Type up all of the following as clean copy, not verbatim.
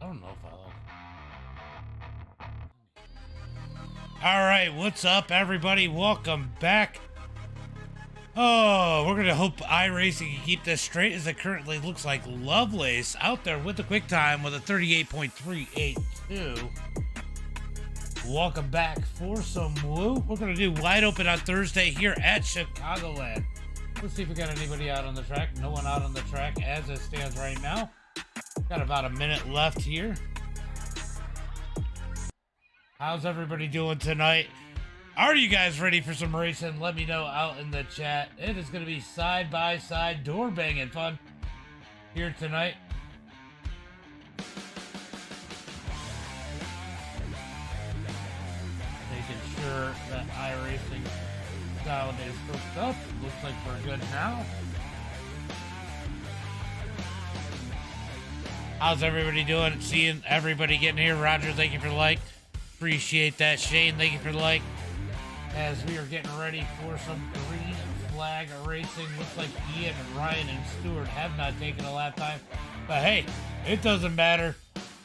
don't know if I like. All right, what's up, everybody? Welcome back. Oh, we're gonna hope iRacing can keep this straight, as it currently looks like Lovelace out there with the quick time with a 38.382. Welcome back for some Woo. We're gonna do wide open on Thursday here at Chicagoland. Let's see if we got anybody out on the track. No one out on the track as it stands right now. Got about a minute left here. How's everybody doing tonight? Are you guys ready for some racing? Let me know out in the chat. It is going to be side-by-side door banging fun here tonight. Making sure that iRacing sound is hooked up. Looks like we're good now. How's everybody doing? Seeing everybody getting here. Roger, thank you for the like. Appreciate that. Shane, thank you for the like. As we are getting ready for some green flag racing. Looks like Ian, Ryan, and Stewart have not taken a lap time. But hey, it doesn't matter.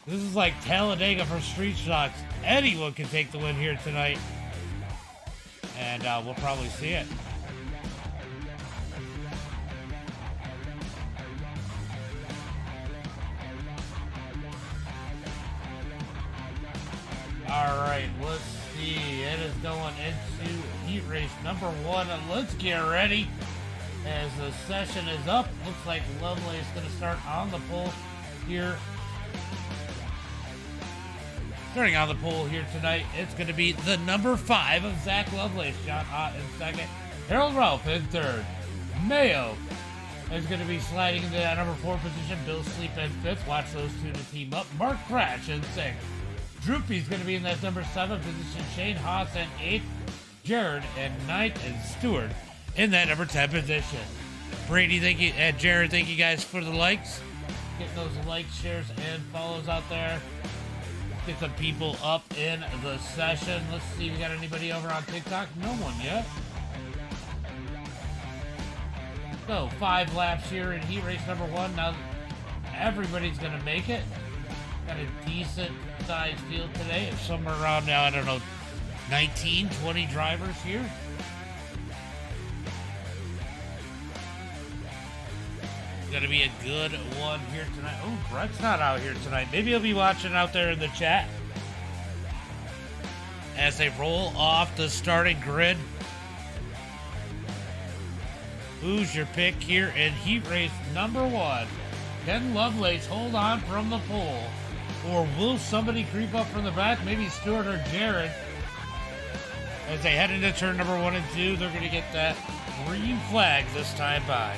This is like Talladega for Street Stocks. Anyone can take the win here tonight. And we'll probably see it. All right, let's see. It is going into heat race number 1. And let's get ready as the session is up. Looks like Lovelace is going to start on the pole here. Starting on the pole here tonight, it's going to be the number 5 of Zach Lovelace. John Ott in second. Harold Ralph in third. Mayo is going to be sliding into that number 4 position. Bill Sleep in 5th. Watch those two to team up. Mark Crash in 6th. Droopy's going to be in that number 7 position. Shane Haas in 8th. Jared in 9th. And Stewart in that number 10 position. Brady, thank you. And Jared, thank you guys for the likes. Getting those likes, shares, and follows out there. Get some people up in the session. Let's see if we got anybody over on TikTok. No one yet. So, 5 laps here in heat race number 1. Now, everybody's going to make it. Got a decent sized field today. It's somewhere around now, I don't know, 19, 20 drivers here. Gonna be a good one here tonight. Oh, Brett's not out here tonight. Maybe he'll be watching out there in the chat as they roll off the starting grid. Who's your pick here in heat race number 1? Can Lovelace hold on from the pole? Or will somebody creep up from the back? Maybe Stewart or Jared. As they head into turn number 1 and 2, they're going to get that green flag this time by.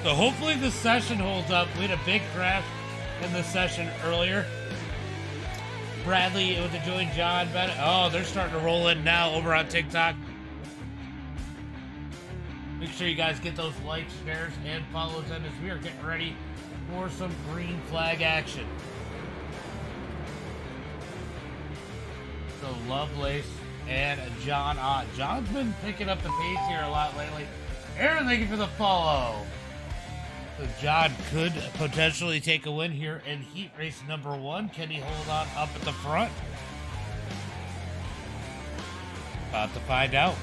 So hopefully the session holds up. We had a big crash in the session earlier. Bradley with the join John Bennett. Oh, they're starting to roll in now over on TikTok. Make sure you guys get those likes, shares, and follows in as we are getting ready for some green flag action. So Lovelace and John Ott. John's been picking up the pace here a lot lately. Aaron, thank you for the follow. So John could potentially take a win here in heat race number 1. Can he hold on up at the front? About to find out.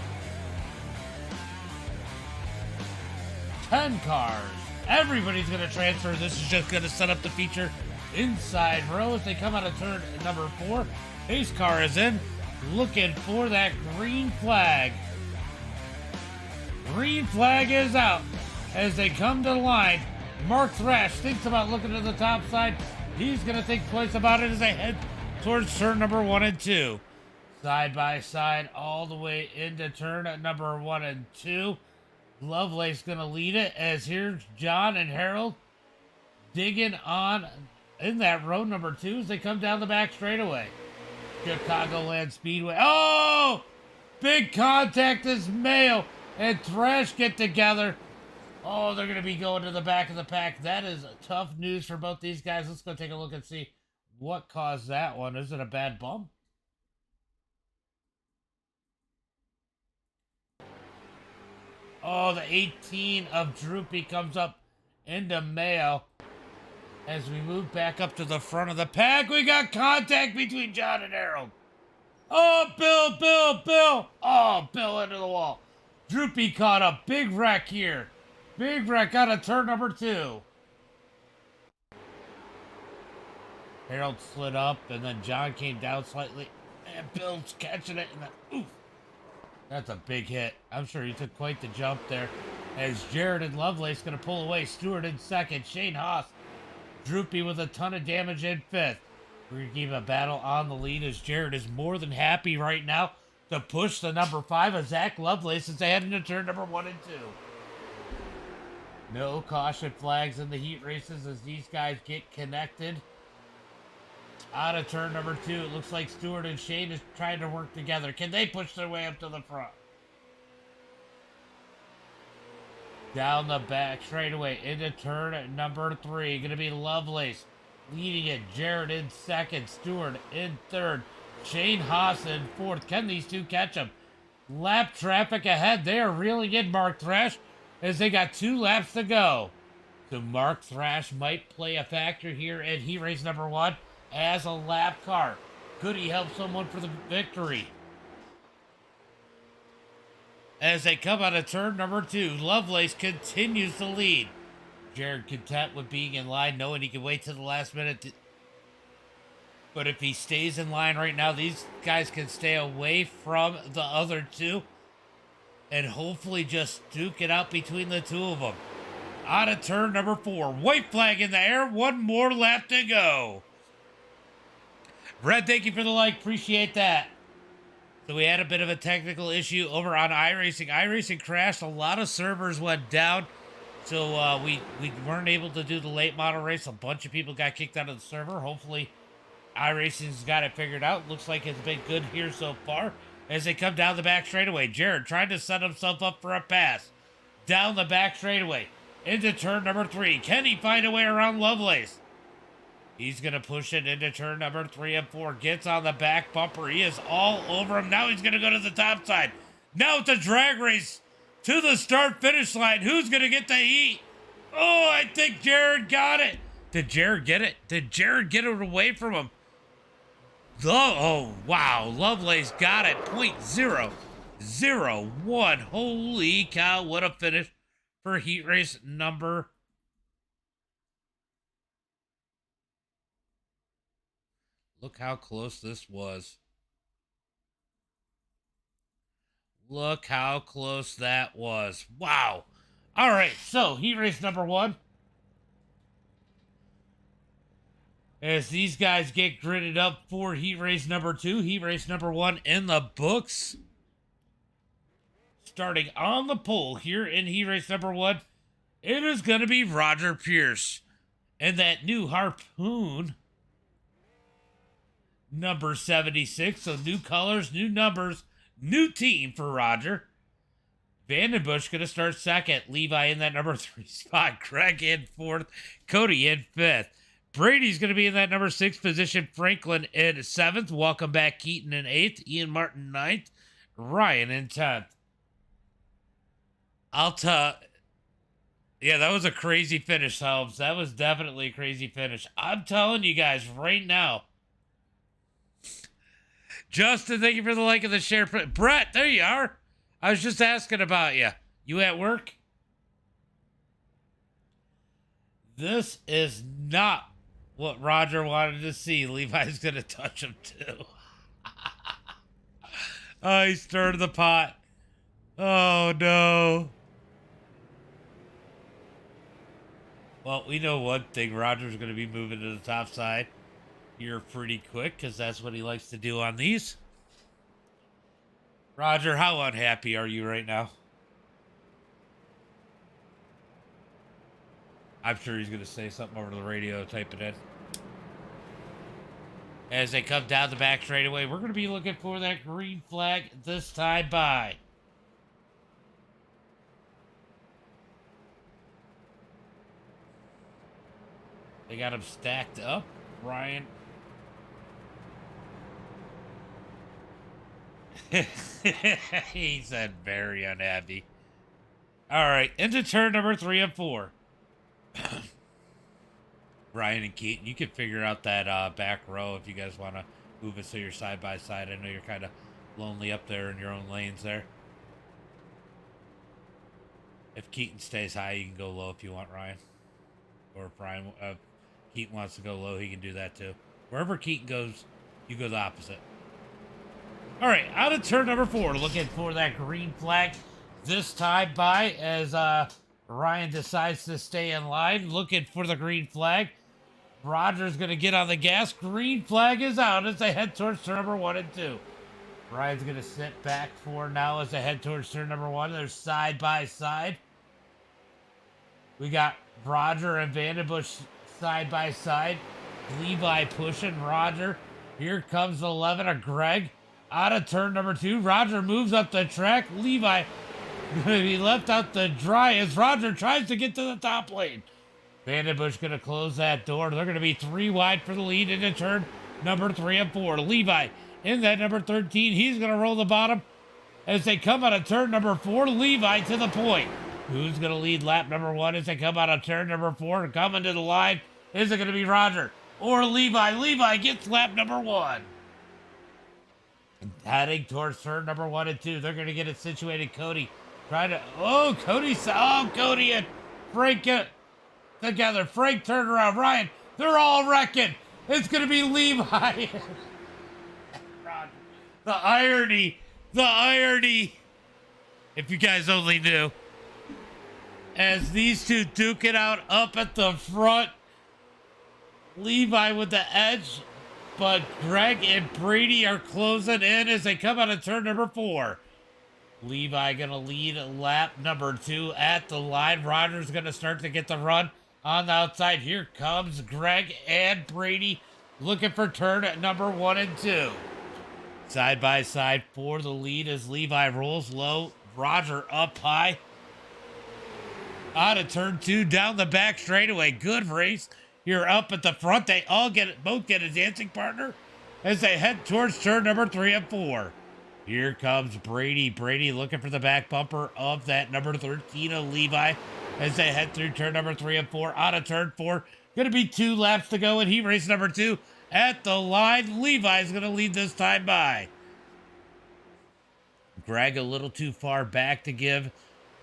10 cars. Everybody's going to transfer. This is just going to set up the feature inside row as they come out of turn number 4. Pace car is in, looking for that green flag. Green flag is out as they come to the line. Mark Thrash thinks about looking to the top side. He's going to think twice about it as they head towards turn number 1 and 2. Side by side all the way into turn at number 1 and 2. Lovelace going to lead it as here's John and Harold digging on in that road number 2 as they come down the back straightaway. Chicagoland Speedway. Oh! Big contact as Mayo and Thrash get together. Oh, they're going to be going to the back of the pack. That is tough news for both these guys. Let's go take a look and see what caused that one. Is it a bad bump? Oh, the 18 of Droopy comes up into Mayo. As we move back up to the front of the pack, we got contact between John and Harold. Oh, Bill. Oh, Bill into the wall. Droopy caught a big wreck here. Big wreck out of turn number 2. Harold slid up, and then John came down slightly. And Bill's catching it, and then, oof. That's a big hit. I'm sure he took quite the jump there. As Jared and Lovelace going to pull away. Stewart in second. Shane Haas. Droopy with a ton of damage in 5th. We're going to keep a battle on the lead as Jared is more than happy right now to push the number 5 of Zach Lovelace as they head into turn number 1 and 2. No caution flags in the heat races as these guys get connected. Out of turn number 2, it looks like Stewart and Shane is trying to work together. Can they push their way up to the front? Down the back straightaway into turn number 3. Going to be Lovelace leading it. Jared in second. Stewart in third. Shane Haas in fourth. Can these two catch him? Lap traffic ahead. They are reeling in Mark Thrash as they got 2 laps to go. So Mark Thrash might play a factor here at heat race number 1 as a lap car. Could he help someone for the victory? As they come out of turn number 2, Lovelace continues to lead. Jared content with being in line, knowing he can wait till the last minute. But if he stays in line right now, these guys can stay away from the other 2 and hopefully just duke it out between the 2 of them. Out of turn number 4, white flag in the air, 1 more lap to go. Brett, thank you for the like, appreciate that. So we had a bit of a technical issue over on iRacing. iRacing crashed. A lot of servers went down. So we weren't able to do the late model race. A bunch of people got kicked out of the server. Hopefully iRacing's got it figured out. Looks like it's been good here so far. As they come down the back straightaway. Jared trying to set himself up for a pass. Down the back straightaway. Into turn number 3. Can he find a way around Lovelace? He's going to push it into turn number 3 and 4. Gets on the back bumper. He is all over him. Now he's going to go to the top side. Now it's a drag race to the start-finish line. Who's going to get the heat? Oh, I think Jared got it. Did Jared get it? Did Jared get it away from him? Oh, wow. Lovelace got it. 0.001. Holy cow. What a finish for heat race number. Look how close this was. Look how close that was. Wow. All right, so heat race number 1. As these guys get gridded up for heat race number 2. Heat race number 1 in the books. Starting on the pole here in heat race number 1. It is going to be Roger Pierce. And that new Harpoon. Number 76. So new colors, new numbers, new team for Roger. Vandenbush going to start second. Levi in that number 3 spot. Craig in 4th. Cody in 5th. Brady's going to be in that number 6 position. Franklin in 7th. Welcome back Keaton in 8th. Ian Martin 9th. Ryan in 10th. Yeah, that was a crazy finish, Helms. That was definitely a crazy finish. I'm telling you guys right now. Justin, thank you for the like and the share. Brett, there you are. I was just asking about you. You at work? This is not what Roger wanted to see. Levi's going to touch him too. Oh, he stirred the pot. Oh, no. Well, we know one thing. Roger's going to be moving to the top side here pretty quick because that's what he likes to do on these. Roger, how unhappy are you right now? I'm sure he's going to say something over the radio, type it in. As they come down the back straightaway, we're going to be looking for that green flag this time by. They got him stacked up. Ryan. He said very unhappy. All right, into turn number 3 and 4. Ryan and Keaton, you can figure out that back row if you guys want to move it so you're side by side. I know you're kind of lonely up there in your own lanes there. If Keaton stays high, you can go low if you want, Ryan. Or if Keaton wants to go low, he can do that too. Wherever Keaton goes, you go the opposite. All right, out of turn number 4, looking for that green flag this time by as Ryan decides to stay in line, looking for the green flag. Roger's going to get on the gas. Green flag is out as they head towards turn number 1 and 2. Ryan's going to sit back for now as they head towards turn number 1. They're side by side. We got Roger and Vandenbush side by side. Levi pushing Roger. Here comes 11 of Greg. Out of turn number 2. Roger moves up the track. Levi going to be left out to dry as Roger tries to get to the top lane. Vandenbush going to close that door. They're going to be 3 wide for the lead into turn number 3 and 4. Levi in that number 13. He's going to roll the bottom as they come out of turn number 4. Levi to the point. Who's going to lead lap number 1 as they come out of turn number 4? Coming to the line. Is it going to be Roger or Levi? Levi gets lap number 1. Heading towards turn number 1 and 2. They're going to get it situated. Cody trying to... Oh, Cody and Frank get together. Frank turned around. Ryan, they're all wrecking. It's going to be Levi. The irony. If you guys only knew. As these two duke it out up at the front. Levi with the edge. But Greg and Brady are closing in as they come out of turn number 4. Levi going to lead lap number 2 at the line. Roger's going to start to get the run on the outside. Here comes Greg and Brady looking for turn at number 1 and 2. Side by side for the lead as Levi rolls low. Roger up high. Out of turn 2 down the back straightaway. Good race. Here up at the front. They all both get a dancing partner as they head towards turn number 3 and 4. Here comes Brady. Brady looking for the back bumper of that number 13 of Levi as they head through turn number 3 and 4. Out of turn 4. Going to be 2 laps to go in heat race number 2 at the line. Levi's going to lead this time by. Greg a little too far back to give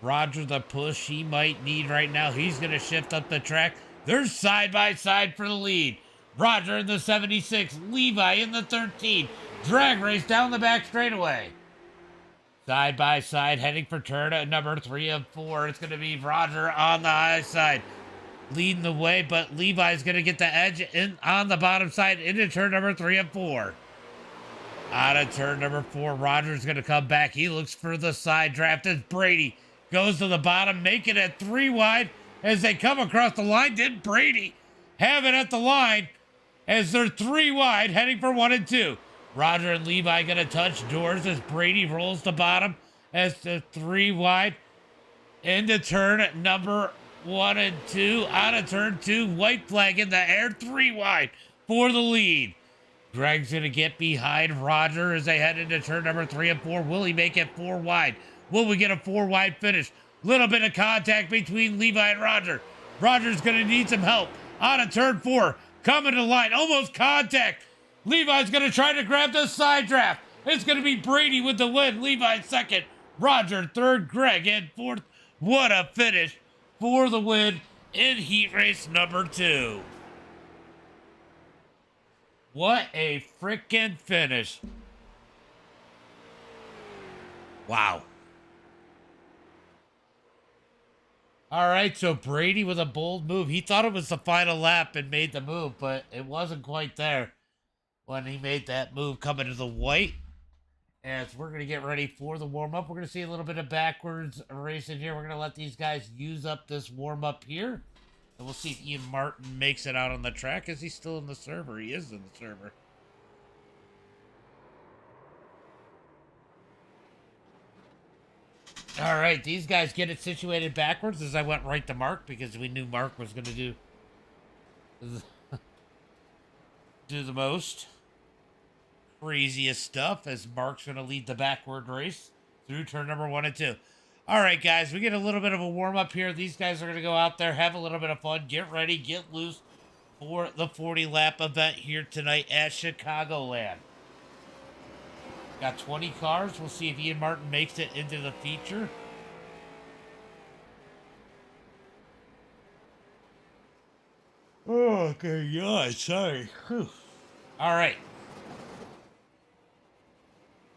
Roger the push he might need right now. He's going to shift up the track. They're side by side for the lead. Roger in the 76, Levi in the 13. Drag race down the back straightaway. Side by side heading for turn at number 3 and 4. It's going to be Roger on the high side leading the way, but Levi's going to get the edge on the bottom side into turn number 3 and 4. Out of turn number 4, Roger's going to come back. He looks for the side draft as Brady goes to the bottom, making it 3 wide as they come across the line. Did Brady have it at the line as they're 3 wide heading for 1 and 2. Roger and Levi going to touch doors as Brady rolls the bottom as the 3 wide into turn at number 1 and 2. Out of turn 2, white flag in the air, 3 wide for the lead. Greg's going to get behind Roger as they head into turn number 3 and 4. Will he make it 4 wide? Will we get a 4 wide finish? Little bit of contact between Levi and Roger. Roger's going to need some help. Out of turn 4, coming to the line, almost contact. Levi's going to try to grab the side draft. It's going to be Brady with the win. Levi second, Roger third, Greg in fourth. What a finish for the win in heat race number 2. What a freaking finish. Wow. All right, so Brady with a bold move. He thought it was the final lap and made the move, but it wasn't quite there when he made that move coming to the white. As we're going to get ready for the warm-up, we're going to see a little bit of backwards racing here. We're going to let these guys use up this warm-up here. And we'll see if Ian Martin makes it out on the track. Is he still in the server? He is in the server. All right, these guys get it situated backwards as I went right to Mark because we knew Mark was going to do the most craziest stuff as Mark's going to lead the backward race through turn number 1 and 2. All right, guys, we get a little bit of a warm-up here. These guys are going to go out there, have a little bit of fun, get ready, get loose for the 40-lap event here tonight at Chicagoland. Got 20 cars. We'll see if Ian Martin makes it into the feature. Oh, okay, yeah, sorry. Whew. All right.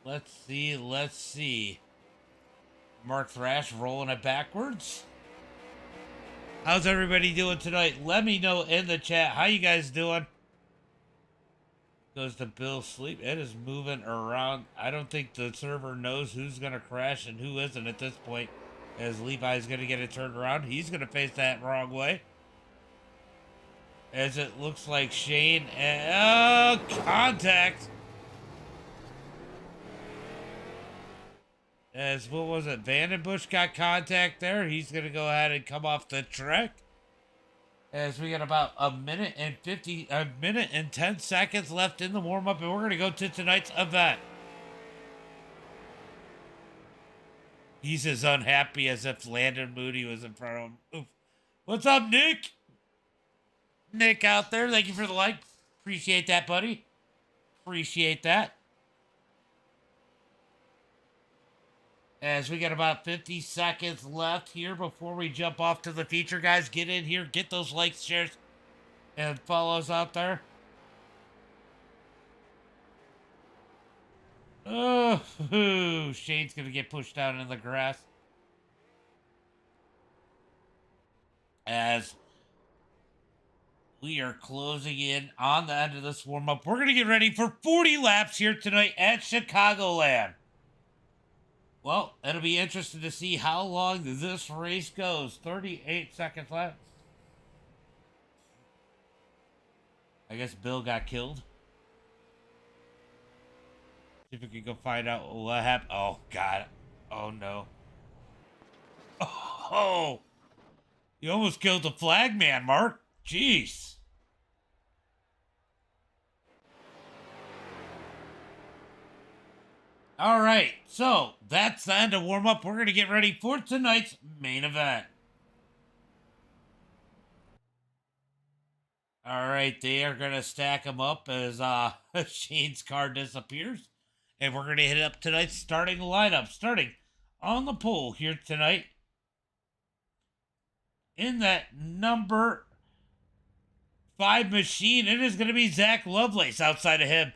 Let's see. Mark Thrash rolling it backwards. How's everybody doing tonight? Let me know in the chat. How you guys doing? Goes to Bill Sleep. It is moving around. I don't think the server knows who's going to crash and who isn't at this point. As Levi's going to get it turned around. He's going to face that wrong way. As it looks like Shane and... contact! As, what was it? Vandenbush got contact there. He's going to go ahead and come off the track. As we got about a minute and 10 seconds left in the warm-up, and we're going to go to tonight's event. He's as unhappy as if Landon Moody was in front of him. Oof. What's up, Nick? Nick out there, thank you for the like. Appreciate that, buddy. Appreciate that. As we got about 50 seconds left here before we jump off to the feature, guys. Get in here, get those likes, shares, and follows out there. Oh, Shane's going to get pushed down in the grass. As we are closing in on the end of this warm-up, we're going to get ready for 40 laps here tonight at Chicagoland. Well, it'll be interesting to see how long this race goes. 38 seconds left. I guess Bill got killed. See if we can go find out what happened. Oh, God. Oh, no. Oh! You almost killed the flag man, Mark. Jeez. All right, so that's the end of warm-up. We're going to get ready for tonight's main event. All right, they are going to stack them up as Shane's car disappears. And we're going to hit up tonight's starting lineup. Starting on the pole here tonight. In that number 5 machine, it is going to be Zach Lovelace. Outside of him,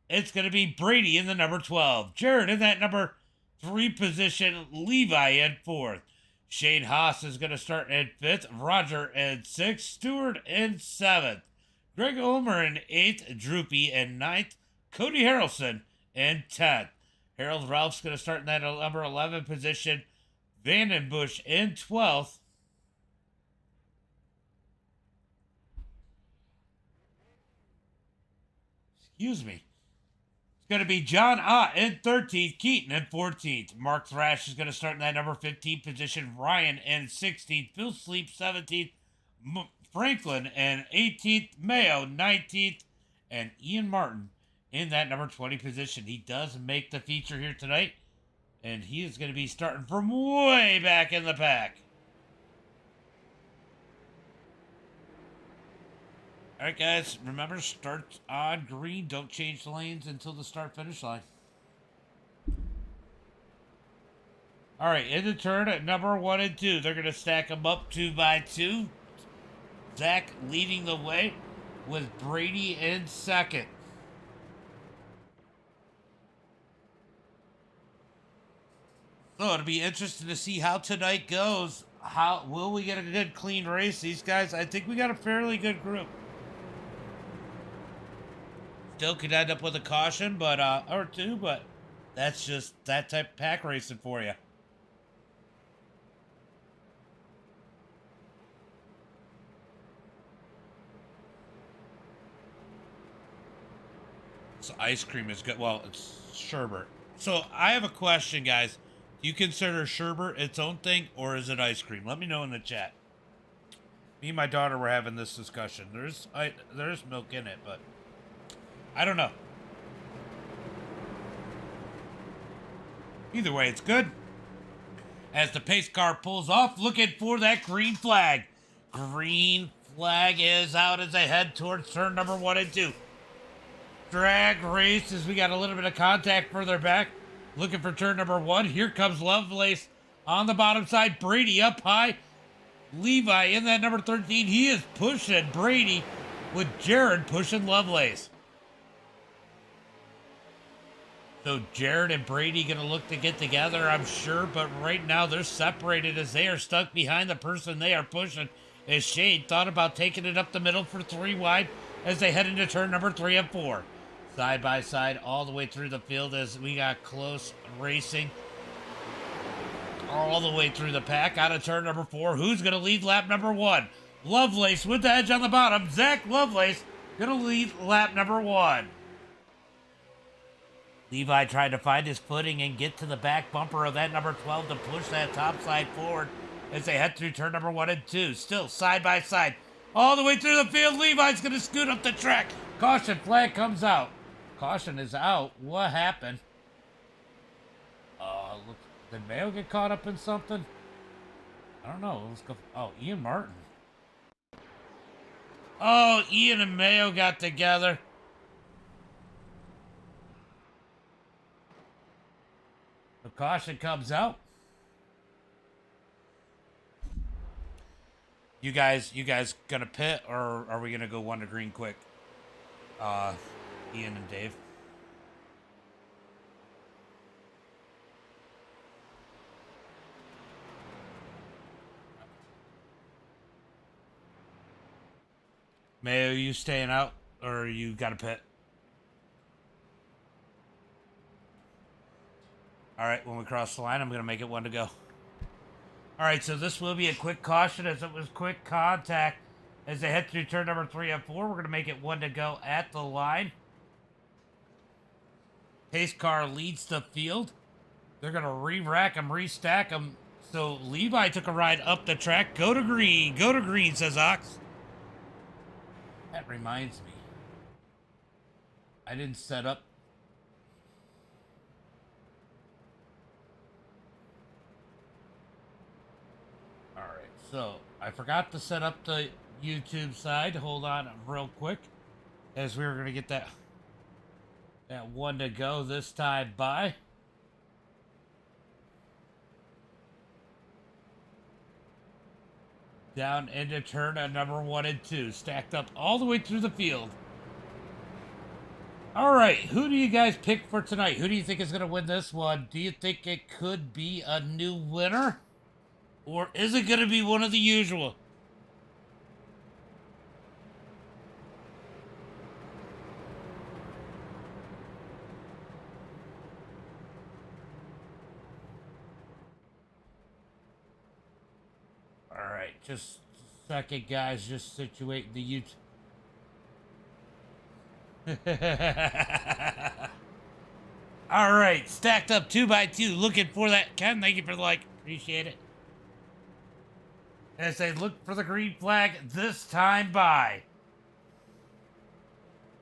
it's going to be Brady in the number 12. Jared in that number 3 position. Levi in 4th. Shane Haas is going to start in 5th. Roger in 6th. Stewart in 7th. Greg Ulmer in 8th. Droopy in 9th. Cody Harrelson in 10th. Harold Ralph's going to start in that number 11 position. Vandenbush in 12th. Excuse me. It's going to be John Ott in 13th, Keaton in 14th. Mark Thrash is going to start in that number 15 position. Ryan in 16th. Phil Sleep 17th. Franklin in 18th. Mayo 19th. And Ian Martin in that number 20 position. He does make the feature here tonight. And he is going to be starting from way back in the pack. All right, guys, remember, start on green. Don't change the lanes until the start-finish line. All right, in the turn at number 1 and 2. They're going to stack them up 2 by 2. Zach leading the way with Brady in 2nd. So it'll be interesting to see how tonight goes. How will we get a good, clean race? These guys, I think we got a fairly good group. Still could end up with a caution, but or 2, but that's just that type of pack racing for you. So ice cream is good. Well, it's sherbet. So I have a question, guys. Do you consider sherbet its own thing, or is it ice cream? Let me know in the chat. Me and my daughter were having this discussion. There's milk in it, but I don't know. Either way, it's good. As the pace car pulls off, looking for that green flag. Green flag is out as they head towards turn number 1 and 2. Drag race as we got a little bit of contact further back. Looking for turn number 1. Here comes Lovelace on the bottom side. Brady up high. Levi in that number 13. He is pushing Brady with Jared pushing Lovelace. So Jared and Brady going to look to get together, I'm sure. But right now they're separated as they are stuck behind the person they are pushing. As Shane thought about taking it up the middle for 3 wide as they head into turn number 3 and 4. Side by side all the way through the field as we got close racing. All the way through the pack out of turn number 4. Who's going to lead lap number 1? Lovelace with the edge on the bottom. Zach Lovelace going to lead lap number 1. Levi tried to find his footing and get to the back bumper of that number 12 to push that top side forward as they head through turn number 1 and 2. Still side by side all the way through the field. Levi's going to scoot up the track. Caution flag comes out. Caution is out. What happened? Did Mayo get caught up in something? I don't know. Let's go. Oh, Ian Martin. Oh, Ian and Mayo got together. The caution comes out. You guys gonna pit, or are we gonna go 1 to green quick? Ian and Dave. Mayo, you staying out, or you got to pit? All right, when we cross the line, I'm going to make it 1 to go. All right, so this will be a quick caution as it was quick contact. As they head through turn number 3 and 4, we're going to make it 1 to go at the line. Pace car leads the field. They're going to re-rack them, restack them. So Levi took a ride up the track. Go to green, says Ox. That reminds me. I didn't set up. Alright, so I forgot to set up the YouTube side. Hold on real quick. As we were going to get that 1 to go this time by. Down into turn at number 1 and 2. Stacked up all the way through the field. All right, who do you guys pick for tonight? Who do you think is going to win this one? Do you think it could be a new winner? Or is it going to be one of the usual? All right, just a second, guys. Just situate the YouTube. All right, stacked up 2 by 2. Looking for that. Ken, thank you for the like. Appreciate it. As they look for the green flag this time by.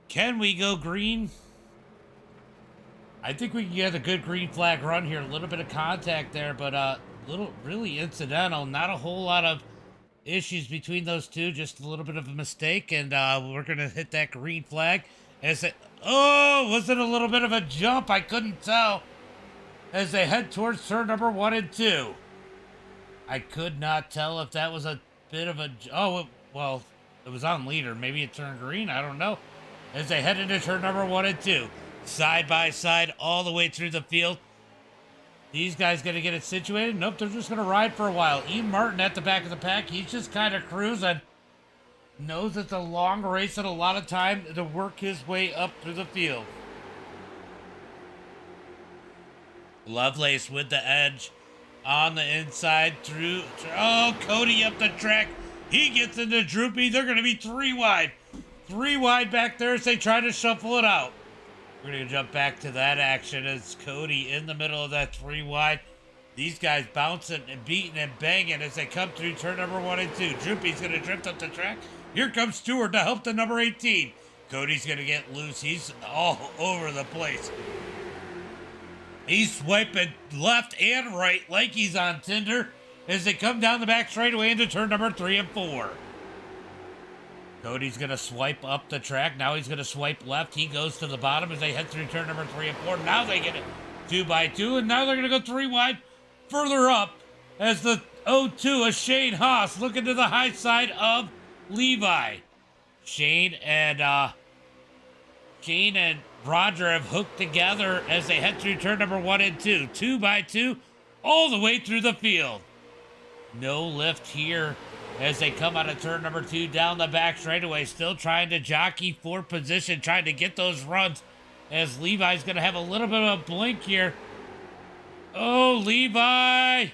Can we go green? I think we can get a good green flag run here. A little bit of contact there, but really incidental. Not a whole lot of issues between those two. Just a little bit of a mistake, and we're gonna hit that green flag. As it, oh, was it a little bit of a jump? I couldn't tell. As they head towards turn number 1 and 2. I could not tell if that was a bit of a, well, it was on leader. Maybe it turned green. I don't know. As they head into turn number 1 and 2. Side by side all the way through the field. These guys going to get it situated? Nope, they're just going to ride for a while. Ian Martin at the back of the pack. He's just kind of cruising. Knows it's a long race and a lot of time to work his way up through the field. Lovelace with the edge on the inside through. Oh, Cody up the track. He gets into Droopy. They're going to be 3 wide. 3 wide back there as they try to shuffle it out. We're going to jump back to that action as Cody in the middle of that 3 wide. These guys bouncing and beating and banging as they come through turn number 1 and 2. Droopy's going to drift up the track. Here comes Stewart to help the number 18. Cody's going to get loose. He's all over the place. He's swiping left and right like he's on Tinder as they come down the back straightaway into turn number 3 and 4. Cody's going to swipe up the track. Now he's going to swipe left. He goes to the bottom as they head through turn number 3 and 4. Now they get it 2 by 2, and now they're going to go 3 wide further up as the 0-2 of Shane Haas looking to the high side of Levi. Shane and Roger have hooked together as they head through turn number 1 and 2. 2 by 2 all the way through the field. No lift here as they come out of turn number 2 down the back straightaway. Still trying to jockey for position, trying to get those runs as Levi's going to have a little bit of a blink here. Oh, Levi!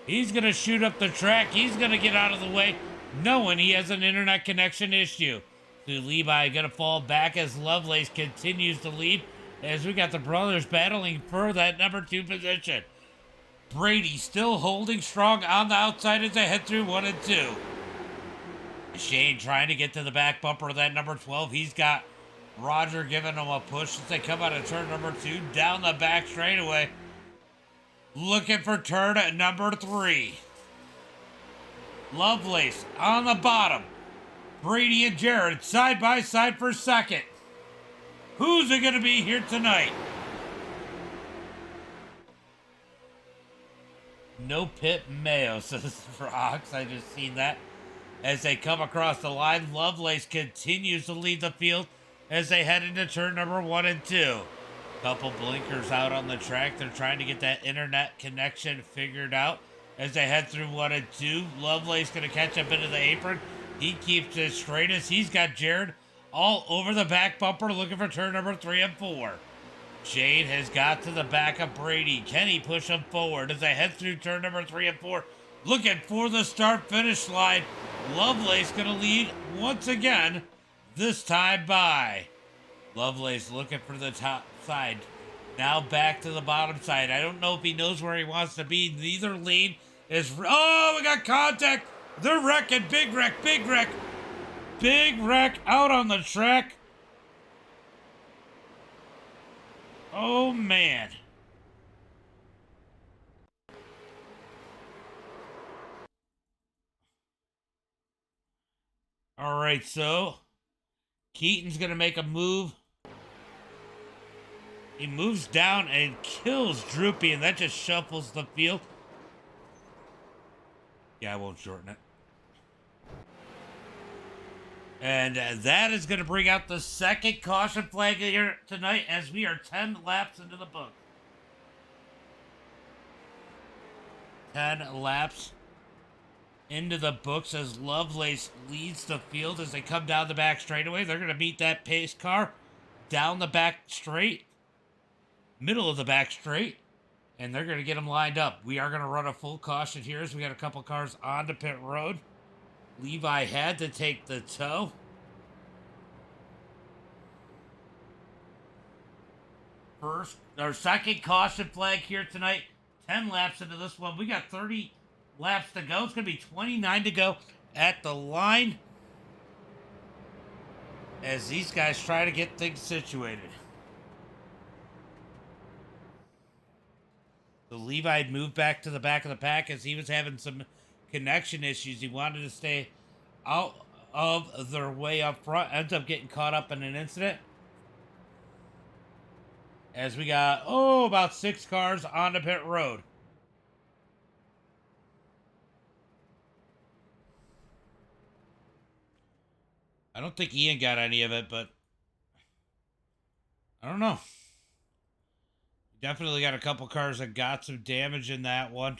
He's going to shoot up the track. He's going to get out of the way, knowing he has an internet connection issue. So Levi going to fall back as Lovelace continues to lead as we got the brothers battling for that number 2 position. Brady still holding strong on the outside as they head through 1 and 2. Shane trying to get to the back bumper of that number 12. He's got Roger giving him a push as they come out of turn number 2 down the back straightaway. Looking for turn number 3. Lovelace on the bottom. Brady and Jared side by side for second. Who's it going to be here tonight? No pit mayo, says Rocks. I just seen that. As they come across the line, Lovelace continues to lead the field as they head into turn number 1 and 2. Couple blinkers out on the track. They're trying to get that internet connection figured out as they head through 1 and 2. Lovelace going to catch up into the apron. He keeps it straight as he's got Jared all over the back bumper looking for turn number 3 and 4. Shane has got to the back of Brady. Can he push him forward as they head through turn number 3 and 4? Looking for the start-finish line. Lovelace going to lead once again, this time by. Lovelace looking for the top side. Now back to the bottom side. I don't know if he knows where he wants to be. Neither lane is... Oh, we got contact. They're wrecking. Big wreck, big wreck. Big wreck out on the track. Oh, man. All right, so Keaton's going to make a move. He moves down and kills Droopy, and that just shuffles the field. Yeah, I won't shorten it. And that is going to bring out the second caution flag here tonight as we are 10 laps into the book. 10 laps into the books as Lovelace leads the field as they come down the back straightaway. They're going to beat that pace car down the back straight, middle of the back straight, and they're going to get them lined up. We are going to run a full caution here as we got a couple cars onto pit road. Levi had to take the tow. First, our second caution flag here tonight. 10 laps into this one. We got 30 laps to go. It's going to be 29 to go at the line as these guys try to get things situated. So Levi had moved back to the back of the pack as he was having some connection issues. He wanted to stay out of their way up front. Ends up getting caught up in an incident. As we got, about 6 cars on the pit road. I don't think Ian got any of it, but I don't know. Definitely got a couple cars that got some damage in that one.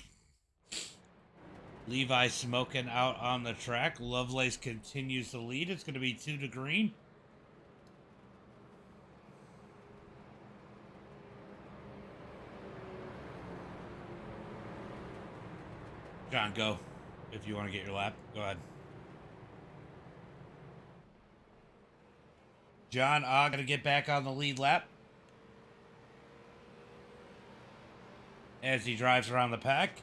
Levi smoking out on the track. Lovelace continues to lead. It's going to be 2 to green. John, go. If you want to get your lap, go ahead. John, going to get back on the lead lap as he drives around the pack.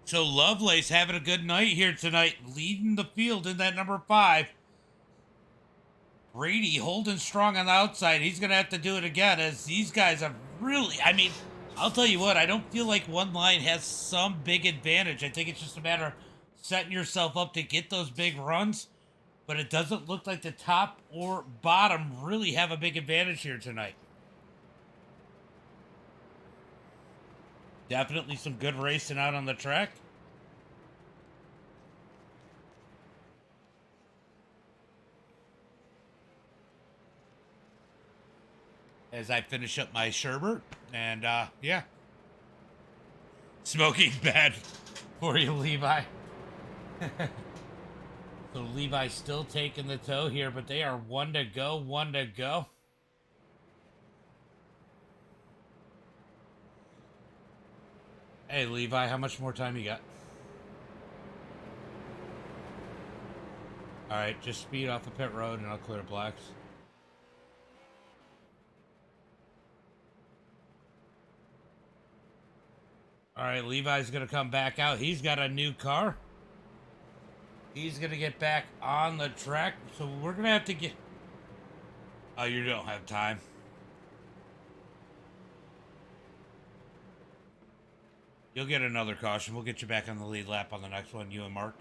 So Lovelace having a good night here tonight, leading the field in that number 5. Brady holding strong on the outside. He's going to have to do it again as these guys have really, I'll tell you what, I don't feel like one line has some big advantage. I think it's just a matter of setting yourself up to get those big runs, but it doesn't look like the top or bottom really have a big advantage here tonight. Definitely some good racing out on the track. As I finish up my sherbet, and yeah. Smoking's bad for you, Levi. So Levi's still taking the tow here, but they are one to go, one to go. Hey, Levi, how much more time you got? All right, just speed off the pit road and I'll clear the blacks. All right, Levi's going to come back out. He's got a new car. He's going to get back on the track. So we're going to have to get... Oh, you don't have time. You'll get another caution. We'll get you back on the lead lap on the next one, you and Mark.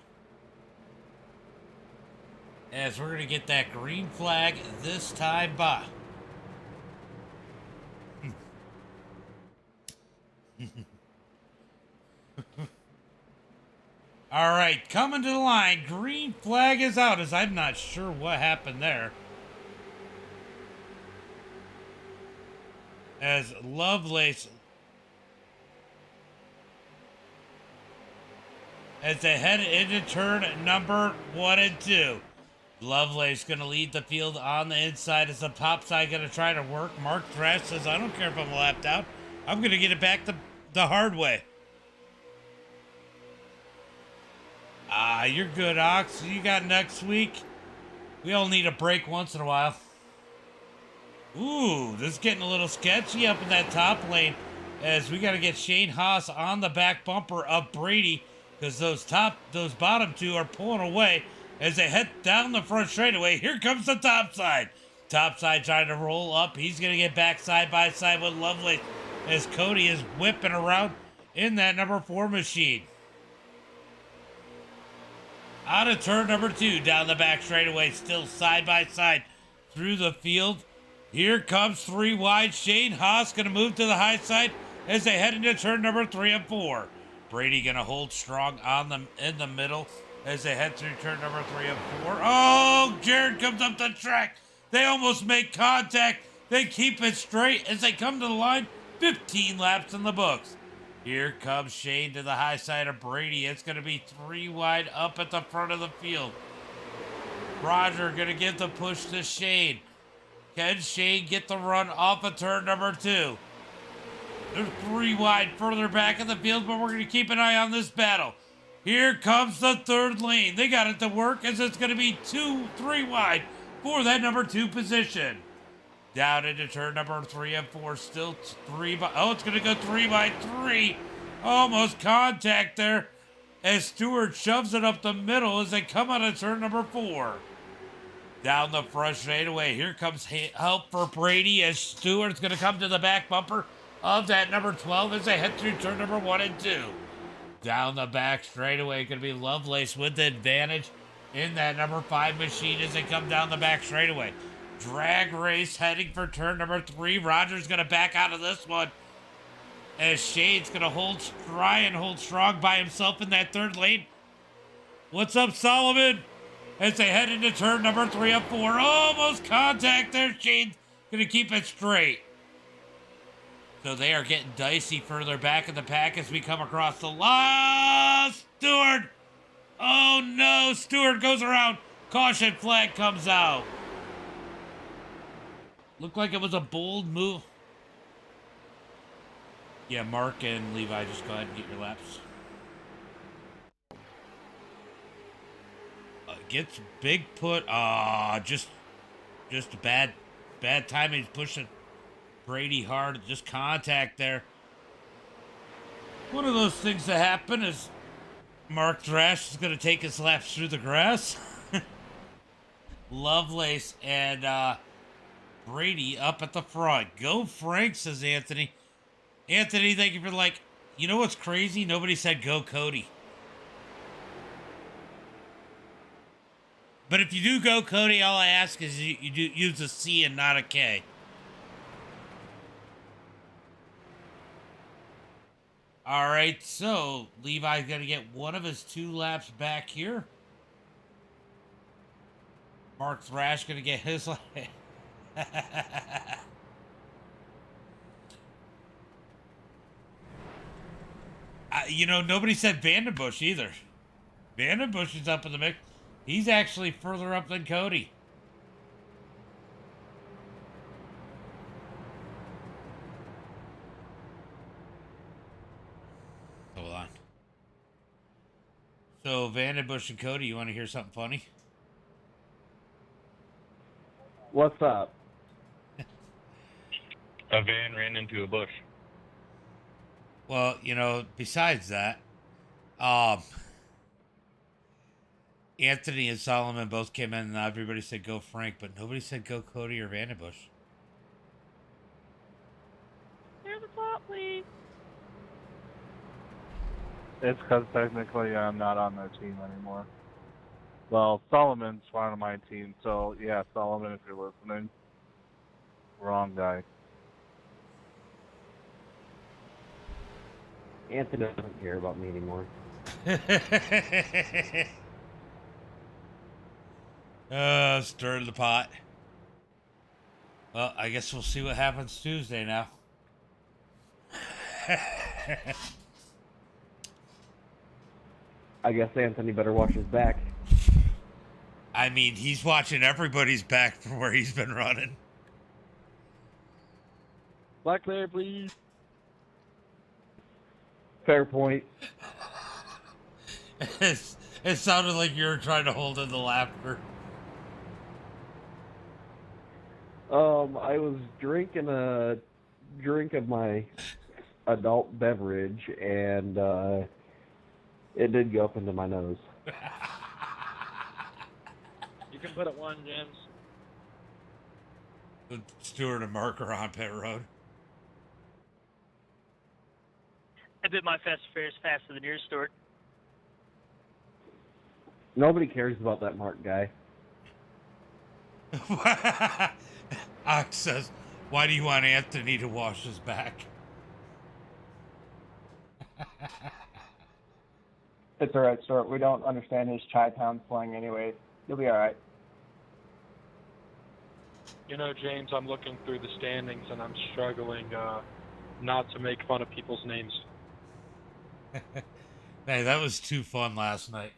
As we're going to get that green flag this time by. All right, coming to the line. Green flag is out, as I'm not sure what happened there. As Lovelace, as they head into turn number 1 and 2. Lovelace going to lead the field on the inside. Is the top side going to try to work? Mark Thrash says, I don't care if I'm lapped out. I'm going to get it back the hard way. You're good, Ox. You got next week. We all need a break once in a while. Ooh, this is getting a little sketchy up in that top lane, as we got to get Shane Haas on the back bumper of Brady, because those bottom two are pulling away as they head down the front straightaway. Here comes the top side. Top side trying to roll up. He's going to get back side by side with Lovelace as Cody is whipping around in that number 4 machine. Out of turn number 2, down the back straightaway, still side by side through the field. Here comes 3 wide. Shane Haas going to move to the high side as they head into turn number 3 and 4. Brady going to hold strong in the middle as they head through turn number 3 and 4. Oh, Jared comes up the track. They almost make contact. They keep it straight as they come to the line. 15 laps in the books. Here comes Shane to the high side of Brady. It's going to be 3 wide up at the front of the field. Roger going to give the push to Shane. Can Shane get the run off of turn number 2? They're 3 wide further back in the field, but we're going to keep an eye on this battle. Here comes the 3rd lane. They got it to work as it's going to be 3 wide for that number 2 position. Down into turn number 3 and 4. Still 3 by... Oh, it's going to go 3 by 3. Almost contact there as Stewart shoves it up the middle as they come out of turn number 4. Down the front straightaway. Here comes help for Brady as Stewart's going to come to the back bumper of that number 12 as they head through turn number 1 and 2. Down the back straightaway. Going to be Lovelace with the advantage in that number 5 machine as they come down the back straightaway. Drag race heading for turn number 3. Rogers going to back out of this one as Shane's going to try and hold strong by himself in that 3rd lane. What's up, Solomon? As they head into turn number 3 and 4. Almost contact there. Shane's going to keep it straight. So they are getting dicey further back in the pack as we come across the line. Stewart! Oh no, Stewart goes around. Caution flag comes out. Looked like it was a bold move. Yeah, Mark and Levi, just go ahead and get your laps. Gets big put. Just a bad timing. He's pushing Brady hard. Just contact there. One of those things that happen is Mark Thrash is going to take his laps through the grass. Lovelace and Brady up at the front. Go Frank, says Anthony. Anthony, thank you for you know what's crazy? Nobody said go Cody. But if you do go Cody, all I ask is you do use a C and not a K. All right, so Levi's going to get one of his 2 laps back here. Mark Thrash going to get his lap. You know, nobody said Vandenbush either. Vandenbush is up in the mix. He's actually further up than Cody. Hold on. So, Vandenbush and Cody, you want to hear something funny? What's up? A van ran into a bush. Well, you know, besides that, Anthony and Solomon both came in and everybody said go Frank, but nobody said go Cody or Vandenbush. Here's the top, please. It's because technically I'm not on their team anymore. Well, Solomon's part of my team, so yeah, Solomon, if you're listening. Wrong guy. Anthony doesn't care about me anymore. Stir the pot. Well, I guess we'll see what happens Tuesday now. I guess Anthony better watch his back. I mean, he's watching everybody's back from where he's been running. Black player, please. Fair point. It sounded like you were trying to hold in the laughter. I was drinking a drink of my adult beverage, and it did go up into my nose. You can put it 1, James. Stewart and Mark are on pit road. I bit my fast fairs fast to the nearest store. Nobody cares about that Mark guy. Ox says, why do you want Anthony to wash his back? It's alright, Stuart. We don't understand his Chi-Town slang anyway. You'll be alright. You know, James, I'm looking through the standings and I'm struggling not to make fun of people's names. Hey, that was too fun last night.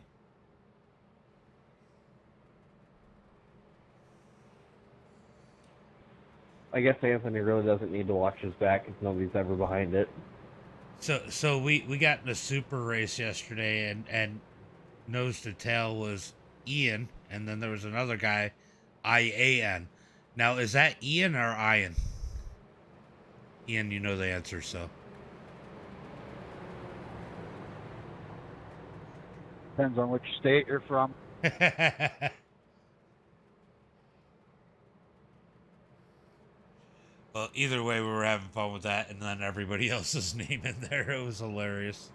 I guess Anthony really doesn't need to watch his back if nobody's ever behind it. So we got in a super race yesterday, and nose to tail was Ian, and then there was another guy, IAN. Now, is that Ian or Ian? Ian, you know the answer, so. Depends on which state you're from. Well, either way, we were having fun with that, and then everybody else's name in there. It was hilarious.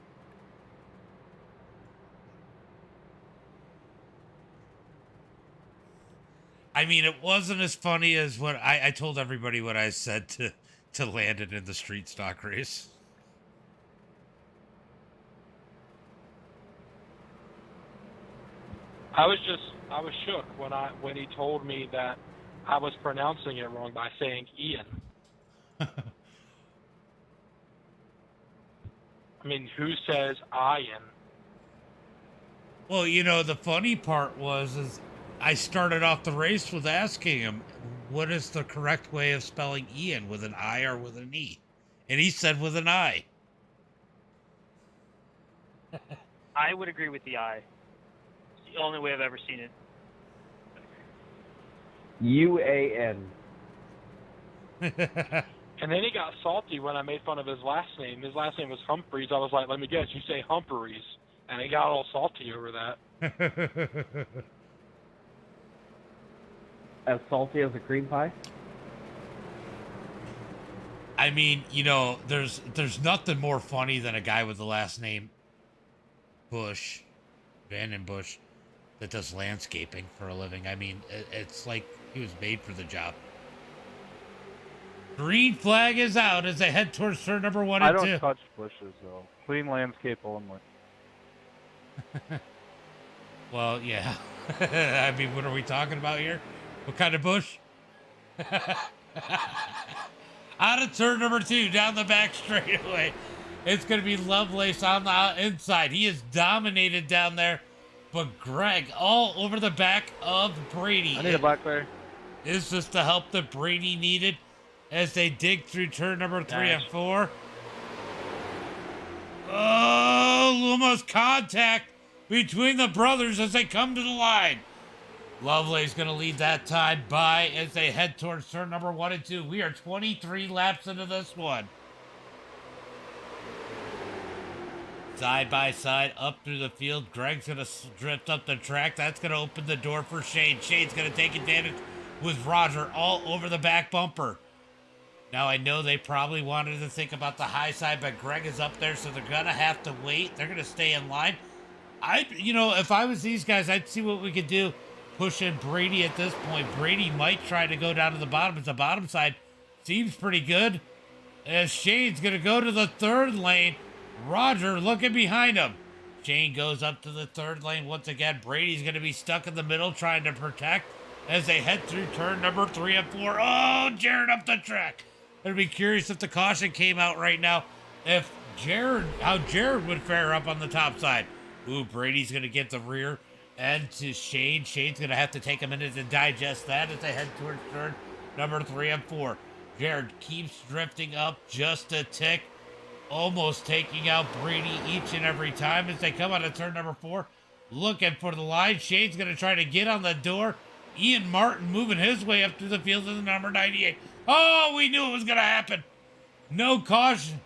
I mean, it wasn't as funny as what I told everybody what I said to Landon in the street stock race. I was shook when he told me that I was pronouncing it wrong by saying Ian. I mean, who says Ian? Well, you know, the funny part is I started off the race with asking him, what is the correct way of spelling Ian, with an I or with an E? And he said with an I. I would agree with the I. It's the only way I've ever seen it. UAN. And then he got salty when I made fun of his last name. His last name was Humphreys. I was like, let me guess, you say Humphreys. And he got all salty over that. As salty as a cream pie? I mean, you know, there's nothing more funny than a guy with the last name Bush, Van Bush, that does landscaping for a living. I mean, it's like he was made for the job. Green flag is out as they head towards turn number 1 I and don't 2. touch bushes though. Clean landscape only. Well, yeah. I mean, what are we talking about here? What kind of bush? Out of turn number 2, down the back straightaway. It's going to be Lovelace on the inside. He is dominated down there. But Greg all over the back of Brady. I need a blackberry. Is this the help that Brady needed as they dig through turn number 3 and 4? Oh, almost contact between the brothers as they come to the line. Lovelace going to lead that time by as they head towards turn number 1 and 2. We are 23 laps into this one. Side by side, up through the field. Greg's going to drift up the track. That's going to open the door for Shane. Shane's going to take advantage with Roger all over the back bumper. Now, I know they probably wanted to think about the high side, but Greg is up there, so they're going to have to wait. They're going to stay in line. You know, if I was these guys, I'd see what we could do. Pushing Brady at this point. Brady might try to go down to the bottom, but the bottom side seems pretty good. As Shane's going to go to the third lane. Roger looking behind him. Shane goes up to the third lane once again. Brady's going to be stuck in the middle trying to protect as they head through turn number 3 and 4. Oh, Jared up the track. I'd be curious if the caution came out right now. How Jared would fare up on the top side. Ooh, Brady's going to get the rear end to Shane. Shane's going to have to take a minute to digest that as they head towards turn number 3 and 4. Jared keeps drifting up just a tick. Almost taking out Brady each and every time as they come out of turn number 4. Looking for the line. Shane's going to try to get on the door. Ian Martin moving his way up through the field to the number 98. Oh, we knew it was going to happen. No caution.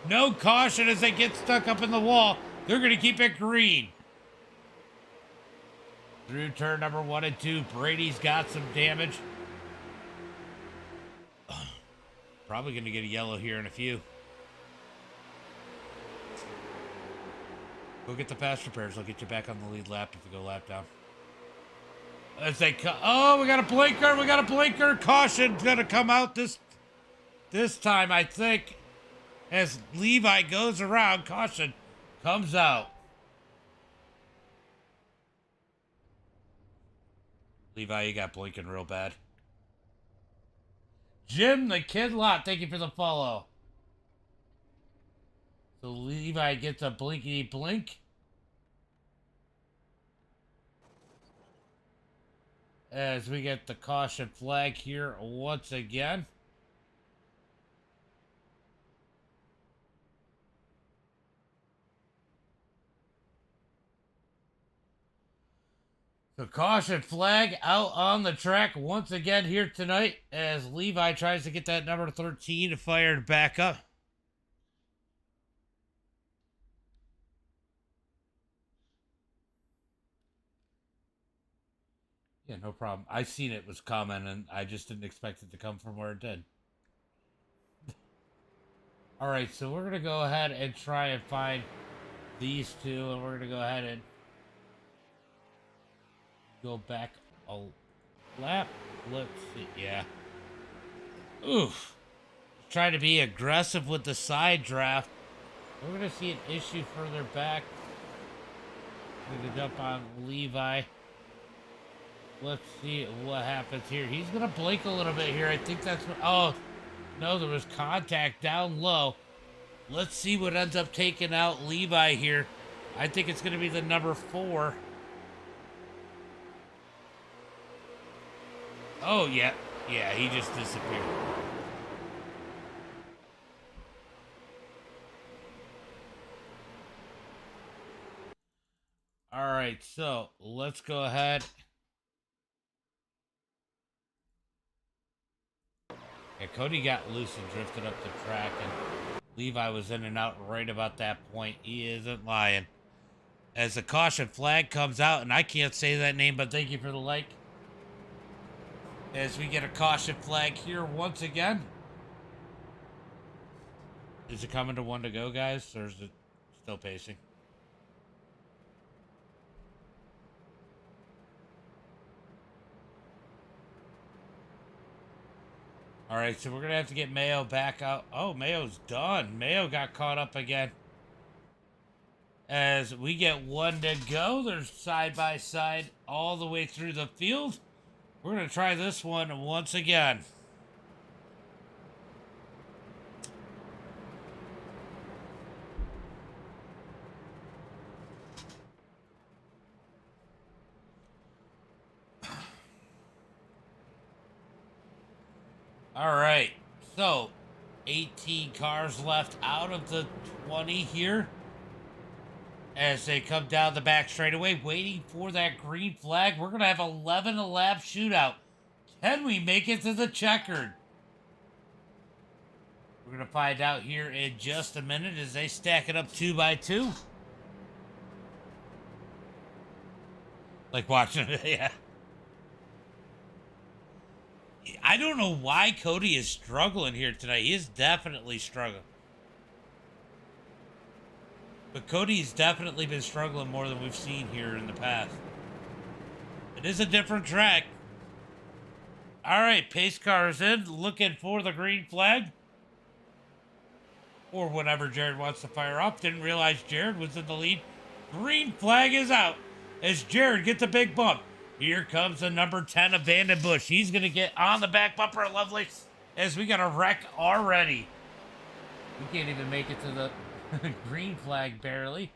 No caution as they get stuck up in the wall. They're going to keep it green. Through turn number 1 and 2. Brady's got some damage. Probably going to get a yellow here in a few. Go get the fast repairs. I'll get you back on the lead lap if you go lap down. As they oh, we got a blinker. We got a blinker. Caution's going to come out this time, I think. As Levi goes around, caution comes out. Levi, you got blinking real bad. Jim the Kid Lot, thank you for the follow. So Levi gets a blinkety blink. As we get the caution flag here once again. The caution flag out on the track once again here tonight as Levi tries to get that number 13 fired back up. Yeah, no problem. I seen it was coming and I just didn't expect it to come from where it did. All right, so we're going to go ahead and try and find these two, and we're going to go ahead and go back a lap. Let's see. Yeah. Oof. Try to be aggressive with the side draft. We're going to see an issue further back. We're going to jump on Levi. Let's see what happens here. He's going to blink a little bit here. I think that's what... Oh, no, there was contact down low. Let's see what ends up taking out Levi here. I think it's going to be the number 4. Oh, yeah. Yeah, he just disappeared. All right, so let's go ahead. Yeah, Cody got loose and drifted up the track, and Levi was in and out right about that point. He isn't lying. As the caution flag comes out, and I can't say that name, but thank you for the like. As we get a caution flag here once again. Is it coming to 1 to go, guys, or is it still pacing? All right, so we're going to have to get Mayo back out. Oh, Mayo's done. Mayo got caught up again. As we get 1 to go, they're side by side all the way through the field. We're going to try this one once again. All right, so 18 cars left out of the 20 here as they come down the back straightaway, waiting for that green flag. We're going to have 11 a lap shootout. Can we make it to the checkered? We're going to find out here in just a minute as they stack it up 2 by 2. Like watching it, yeah. I don't know why Cody is struggling here tonight. He is definitely struggling. But Cody's definitely been struggling more than we've seen here in the past. It is a different track. All right, pace car is in, looking for the green flag. Or whenever Jared wants to fire up. Didn't realize Jared was in the lead. Green flag is out as Jared gets a big bump. Here comes the number 10 of Vandenbush. He's going to get on the back bumper of Lovely as we got a wreck already. We can't even make it to the green flag barely,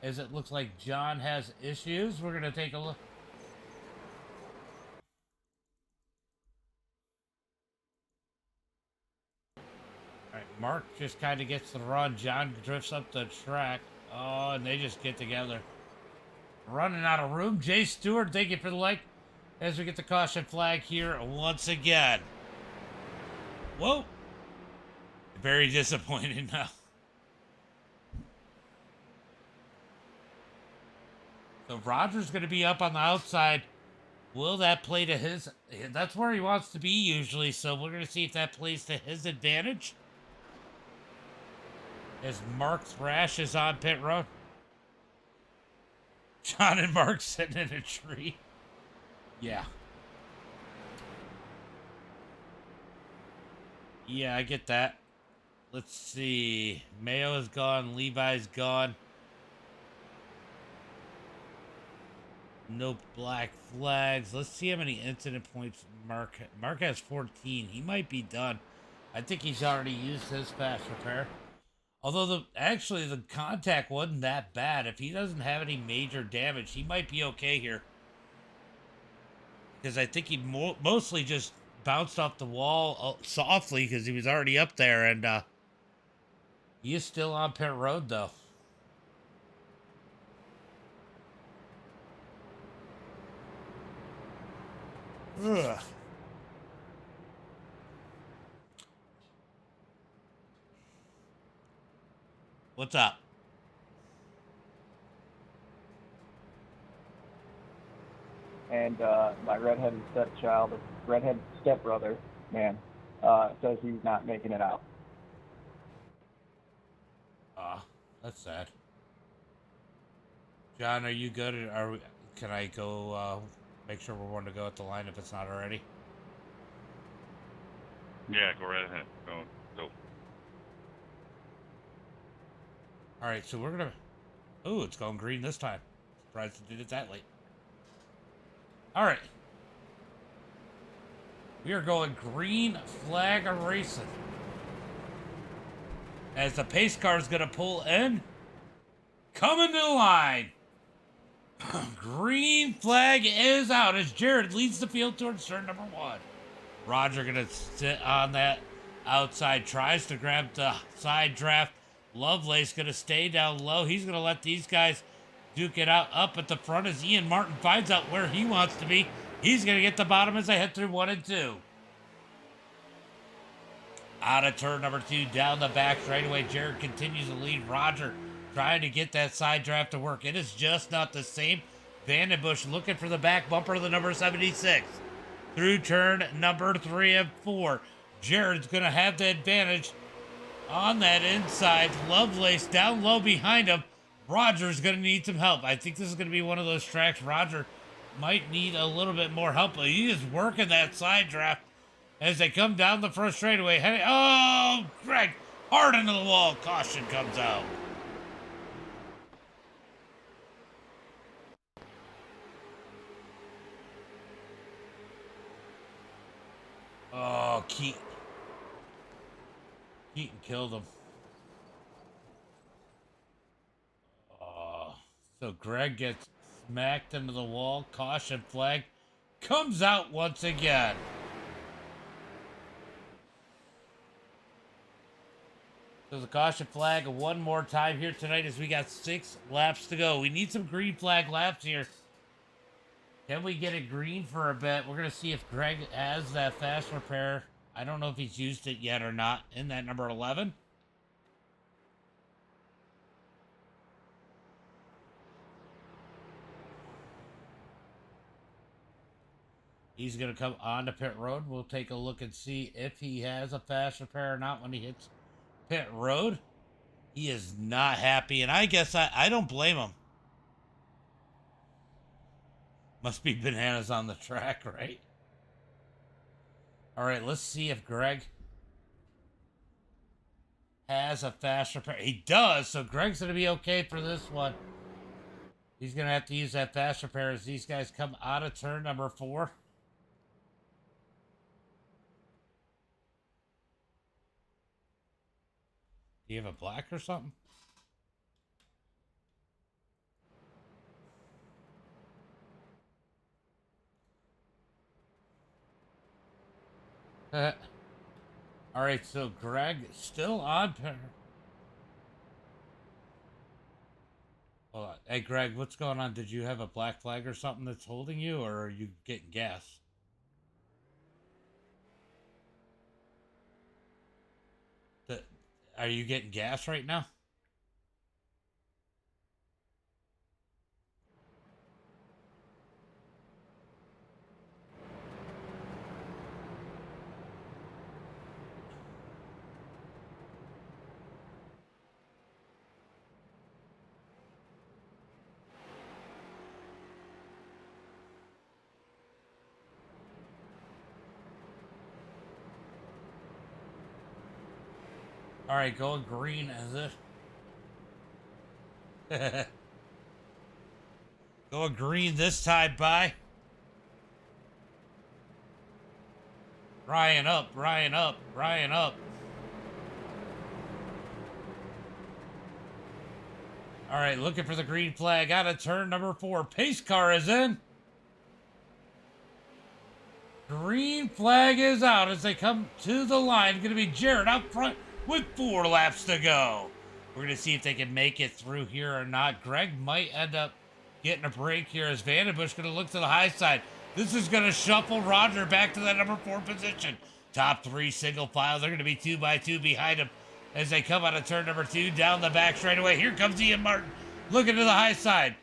as it looks like John has issues. We're going to take a look. All right, Mark just kind of gets the run. John drifts up the track. Oh, and they just get together. Running out of room. Jay Stewart, thank you for the like. As we get the caution flag here once again. Whoa. Very disappointed now. So Roger's going to be up on the outside. Will that play to his... That's where he wants to be usually. So we're going to see if that plays to his advantage. As Mark Thrash is on pit road. John and Mark sitting in a tree. Yeah. Yeah, I get that. Let's see. Mayo is gone. Levi's gone. No black flags. Let's see how many incident points Mark has 14. He might be done. I think he's already used his fast repair. Although the contact wasn't that bad. If he doesn't have any major damage, he might be okay here. Because I think he mostly just bounced off the wall softly because he was already up there. And he is still on pit road, though. Ugh. What's up? And my redheaded stepbrother, man, says he's not making it out. That's sad. John, are you good? Can I go make sure we're one to go at the line if it's not already? Yeah, go right ahead. Go. All right, so we're gonna. Oh, it's going green this time. Surprised it did it that late. All right, we are going green flag racing as the pace car is gonna pull in. Coming to the line. Green flag is out as Jared leads the field towards turn number 1. Roger gonna sit on that outside, tries to grab the side draft. Lovelace gonna stay down low. He's gonna let these guys duke it out up at the front as Ian Martin finds out where he wants to be. He's gonna get the bottom as they head through 1 and 2. Out of turn number 2, down the back straightaway. Jared continues to lead Roger, trying to get that side draft to work. It is just not the same. Vandenbush looking for the back bumper of the number 76. Through turn number 3 and 4. Jared's going to have the advantage on that inside. Lovelace down low behind him. Roger's going to need some help. I think this is going to be one of those tracks Roger might need a little bit more help, but he is working that side draft as they come down the first straightaway. Oh, Greg, hard into the wall. Caution comes out. Oh, Keaton killed him. Oh, so Greg gets smacked into the wall. Caution flag comes out once again. So the caution flag one more time here tonight as we got 6 laps to go. We need some green flag laps here. Can we get it green for a bit? We're going to see if Greg has that fast repair. I don't know if he's used it yet or not in that number 11. He's going to come onto pit road. We'll take a look and see if he has a fast repair or not when he hits pit road. He is not happy, and I guess I don't blame him. Must be bananas on the track, right? All right, let's see if Greg has a fast repair. He does, so Greg's going to be okay for this one. He's going to have to use that fast repair as these guys come out of turn number 4. Do you have a black or something? All right, so Greg still on pair. Hold on. Hey, Greg, what's going on? Did you have a black flag or something that's holding you, or are you getting gas? Are you getting gas right now? All right, going green, is it? Going green this time, bye. Ryan up, Ryan up, Ryan up. All right, looking for the green flag out of turn number 4. Pace car is in. Green flag is out as they come to the line. Going to be Jared out front with 4 laps to go. We're going to see if they can make it through here or not. Greg might end up getting a break here as Vandenbush going to look to the high side. This is going to shuffle Roger back to that number 4 position. Top 3 single file. They're going to be 2 by 2 behind him as they come out of turn number 2 down the back straightaway. Here comes Ian Martin looking to the high side.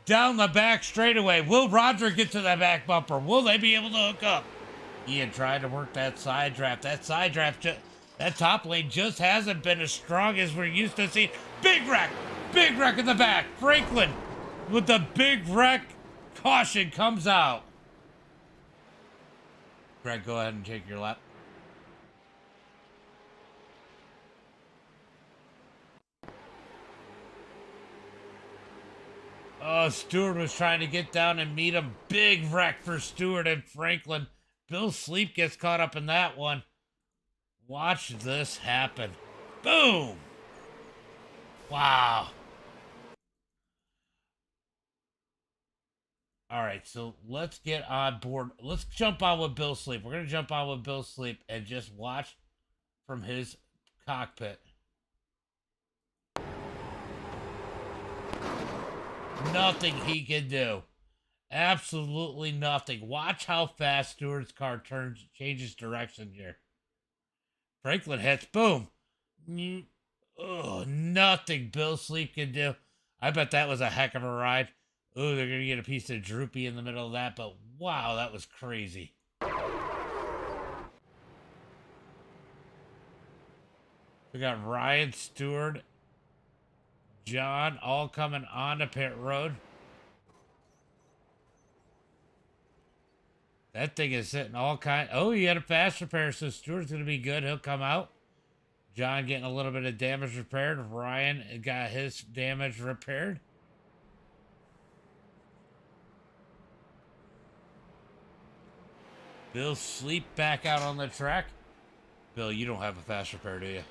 Down the back straightaway. Will Roger get to that back bumper? Will they be able to hook up? Ian trying to work that side draft. That side draft, that top lane just hasn't been as strong as we're used to seeing. Big wreck in the back. Franklin with the big wreck. Caution comes out. Greg, go ahead and take your lap. Oh, Stewart was trying to get down and meet him. Big wreck for Stewart and Franklin. Bill Sleep gets caught up in that one. Watch this happen. Boom! Wow. All right, so let's get on board. Let's jump on with Bill Sleep. We're going to jump on with Bill Sleep and just watch from his cockpit. Nothing he can do. Absolutely nothing. Watch how fast Stewart's car changes direction here. Franklin hits. Boom. Oh, nothing Bill Sleep can do. I bet that was a heck of a ride. Oh, they're going to get a piece of droopy in the middle of that, but wow, that was crazy. 4 We got Ryan, Stewart, John, all coming onto pit road. That thing is hitting all kind. Oh, he had a fast repair, so Stewart's going to be good. He'll come out. John getting a little bit of damage repaired. Ryan got his damage repaired. Bill Sleep back out on the track. Bill, you don't have a fast repair, do you?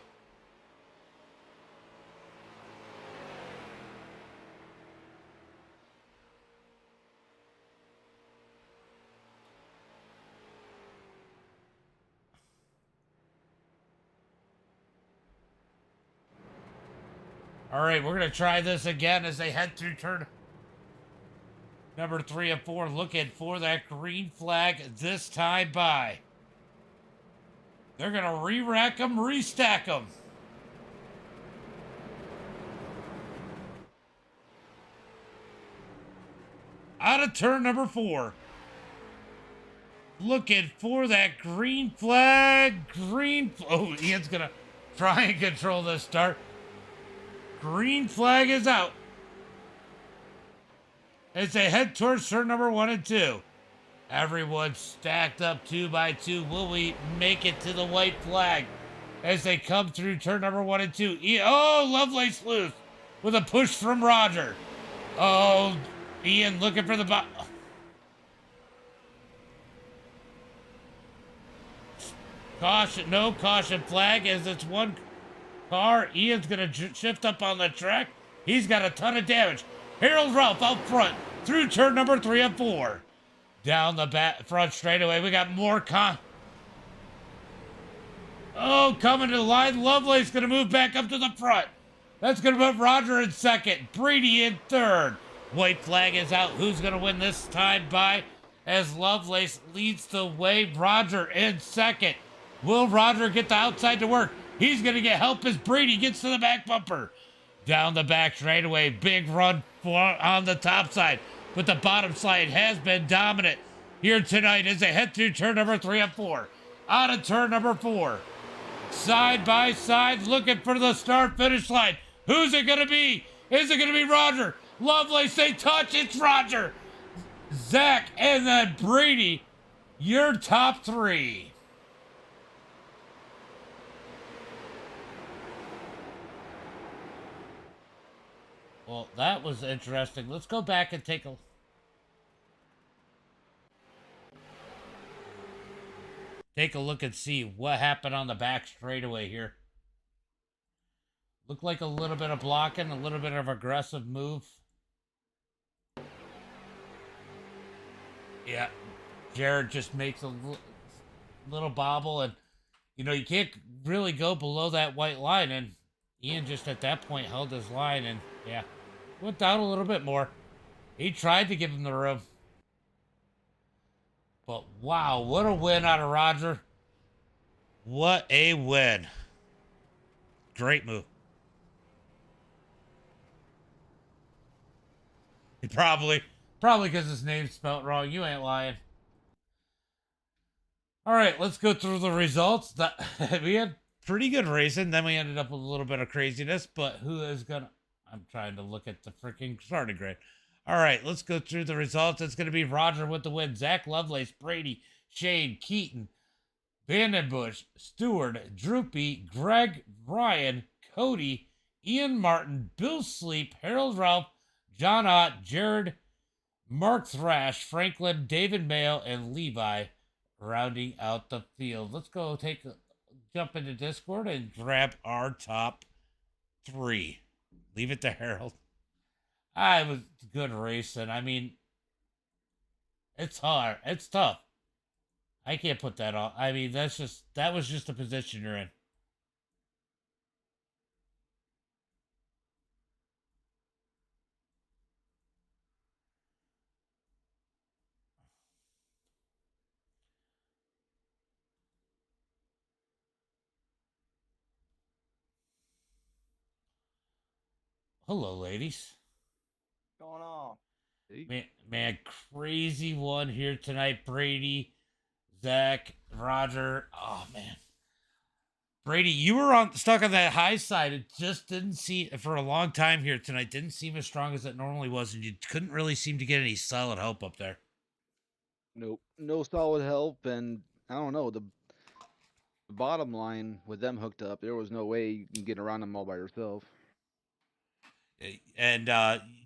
All right, we're going to try this again as they head through turn number 3 and 4, looking for that green flag this time by. They're going to re-rack them, restack them. Out of turn number 4. Looking for that green flag. Oh, Ian's going to try and control this start. Green flag is out as they head towards turn number 1 and 2. Everyone stacked up 2 by 2. Will we make it to the white flag as they come through turn number 1 and 2? Oh, Lovelace loose with a push from Roger. Oh, Ian looking for the caution, no caution flag as it's one car. Ian's gonna shift up on the track. He's got a ton of damage. Harold Ralph out front through turn number 3 and 4. Down the front straightaway, we got more Oh, coming to the line. Lovelace gonna move back up to the front. That's gonna put Roger in second. Brady in third. White flag is out. Who's gonna win this time by? As Lovelace leads the way. Roger in second. Will Roger get the outside to work? He's going to get help as Brady gets to the back bumper. Down the back straightaway. Big run on the top side. But the bottom side has been dominant here tonight as they head through turn number 3 and 4. Out of turn number 4. Side by side looking for the start finish line. Who's it going to be? Is it going to be Roger? Lovelace, they touch. It's Roger. Zach and then Brady. Your top 3. Well, that was interesting. Let's go back and take a look and see what happened on the back straightaway here. Looked like a little bit of blocking, a little bit of aggressive move. Yeah, Jared just makes a little bobble, and you know, you can't really go below that white line, and Ian just at that point held his line, and yeah, went down a little bit more. He tried to give him the room. But wow, what a win out of Roger. What a win. Great move. He probably because his name's spelt wrong. You ain't lying. All right, let's go through the results. We had pretty good racing. Then we ended up with a little bit of craziness. But who is going to... I'm trying to look at the freaking starting grid. All right, let's go through the results. It's going to be Roger with the win. Zach Lovelace, Brady, Shane, Keaton, Vandenbush, Stewart, Droopy, Greg, Ryan, Cody, Ian Martin, Bill Sleep, Harold Ralph, John Ott, Jared, Mark Thrash, Franklin, David Mayo, and Levi rounding out the field. Let's go jump into Discord and grab our top 3. Leave it to Harold. It was good racing. I mean, it's hard. It's tough. I can't put that on. I mean, that was just the position you're in. Hello, ladies. What's going on? Man, crazy one here tonight. Brady, Zach, Roger. Oh, man. Brady, you were on stuck on that high side. It just didn't seem for a long time here tonight. Didn't seem as strong as it normally was, and you couldn't really seem to get any solid help up there. Nope, no solid help, and I don't know the bottom line with them hooked up. There was no way you can get around them all by yourself. And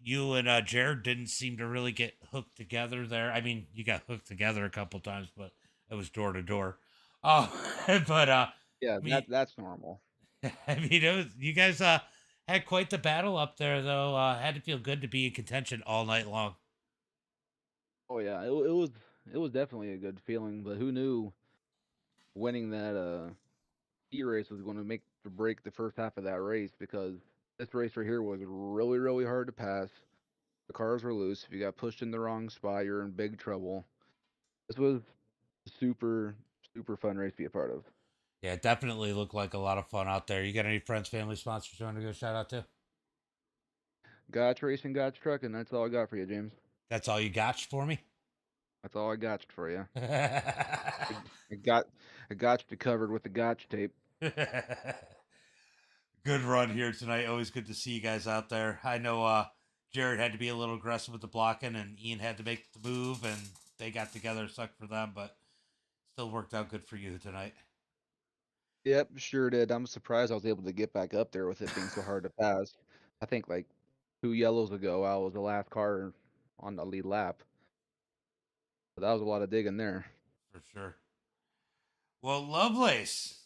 you and Jared didn't seem to really get hooked together there. I mean, you got hooked together a couple times, but it was door to door. Oh, but Yeah, I mean, that's normal. I mean, you guys had quite the battle up there, though. Had to feel good to be in contention all night long. Oh yeah, it was definitely a good feeling, but who knew winning that heat race was going to make or break the first half of that race, because this race right here was really, really hard to pass. The cars were loose. If you got pushed in the wrong spot, you're in big trouble. This was a super, super fun race to be a part of. Yeah, it definitely looked like a lot of fun out there. You got any friends, family, sponsors you want to go shout out to? Gotch racing, Gotch trucking. That's all I got for you, James. That's all you got for me? That's all I got for you. Good I got you covered with the Gotch tape. run here tonight. Always good to see you guys out there. I know Jared had to be a little aggressive with the blocking, and Ian had to make the move, and they got together. Sucked for them, but still worked out good for you tonight. Yep, sure did. I'm surprised I was able to get back up there with it being so hard to pass. I think like 2 yellows ago, I was the last car on the lead lap. But that was a lot of digging there. For sure. Well, Lovelace,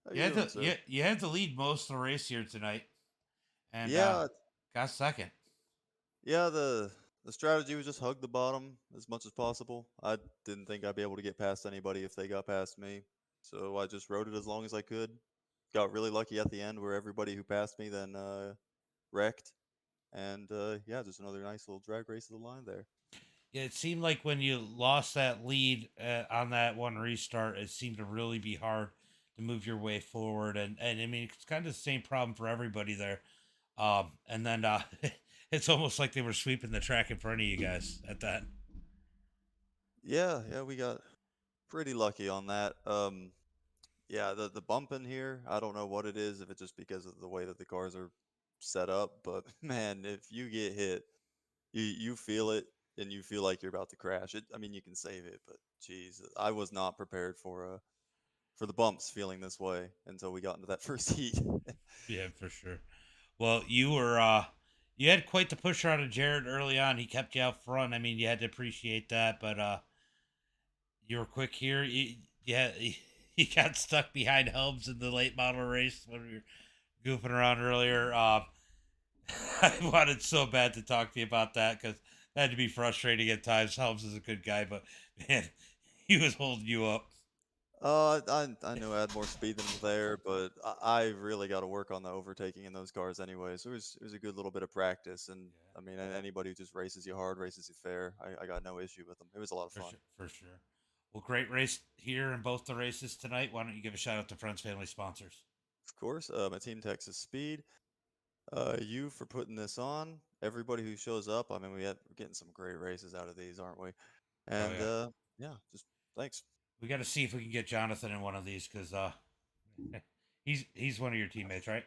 How you doing, sir? you had to lead most of the race here tonight, and Yeah, got second. yeah. The strategy was just hug the bottom as much as possible. I didn't think I'd be able to get past anybody if they got past me, so I just rode it as long as I could. Got really lucky at the end where everybody who passed me then wrecked, and yeah, just another nice little drag race of the line there. Yeah, it seemed like when you lost that lead on that one restart, it seemed to really be hard to move your way forward. And I mean, it's kind of the same problem for everybody there. And then it's almost like they were sweeping the track in front of you guys at that. Yeah, yeah, we got pretty lucky on that. Yeah, the bump in here, I don't know what it is, if it's just because of the way that the cars are set up, but man, if you get hit, you feel it and you feel like you're about to crash. I mean, you can save it, but geez, I was not prepared for the bumps feeling this way until we got into that first heat. Yeah, for sure. Well, you had quite the pusher out of Jared early on. He kept you out front. I mean, you had to appreciate that, but you were quick here. Yeah, he got stuck behind Helms in the late model race when we were goofing around earlier. I wanted so bad to talk to you about that because that had to be frustrating at times. Helms is a good guy, but man, he was holding you up. I know I had more speed than there, but I really got to work on the overtaking in those cars anyway. So it was a good little bit of practice, and I mean, anybody who just races you hard, races you fair, I got no issue with them. It was a lot of fun. For sure. Well, great race here in both the races tonight. Why don't you give a shout out to friends, family, sponsors? Of course, my team Texas Speed, you for putting this on. Everybody who shows up. I mean, we're getting some great races out of these, aren't we? And yeah, just thanks. We got to see if we can get Jonathan in one of these because he's one of your teammates, right?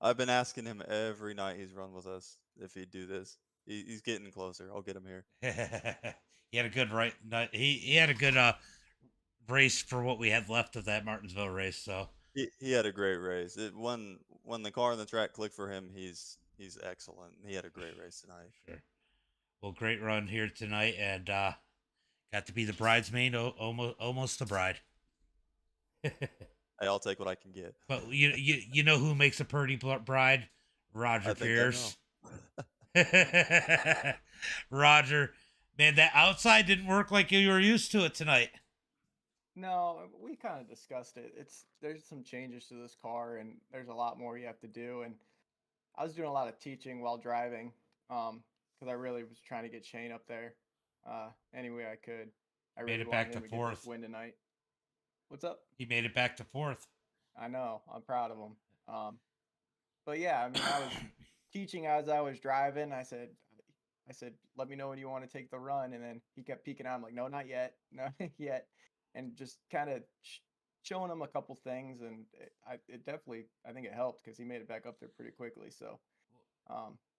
I've been asking him every night he's run with us if he'd do this. He's getting closer. I'll get him here. He had a good he had a good race for what we had left of that Martinsville race. So he had a great race. When the car on the track clicked for him, he's excellent. He had a great race tonight. Sure. Well, great run here tonight, and got to be the bridesmaid, almost the bride. Hey, I'll take what I can get. But you know who makes a pretty bride? Roger Pierce. Roger, man, that outside didn't work like you were used to it tonight. No, we kind of discussed it. There's some changes to this car, and there's a lot more you have to do. And I was doing a lot of teaching while driving, because I really was trying to get Shane up there, any way I could. I really made it back wanted to him to get fourth. this win tonight. What's up? He made it back to fourth. I know. I'm proud of him. But yeah, I mean, I was teaching as I was driving. I said, let me know when you want to take the run. And then he kept peeking out. I'm like, no, not yet. No, not yet. And just kind of showing him a couple things, and it definitely, I think it helped because he made it back up there pretty quickly. So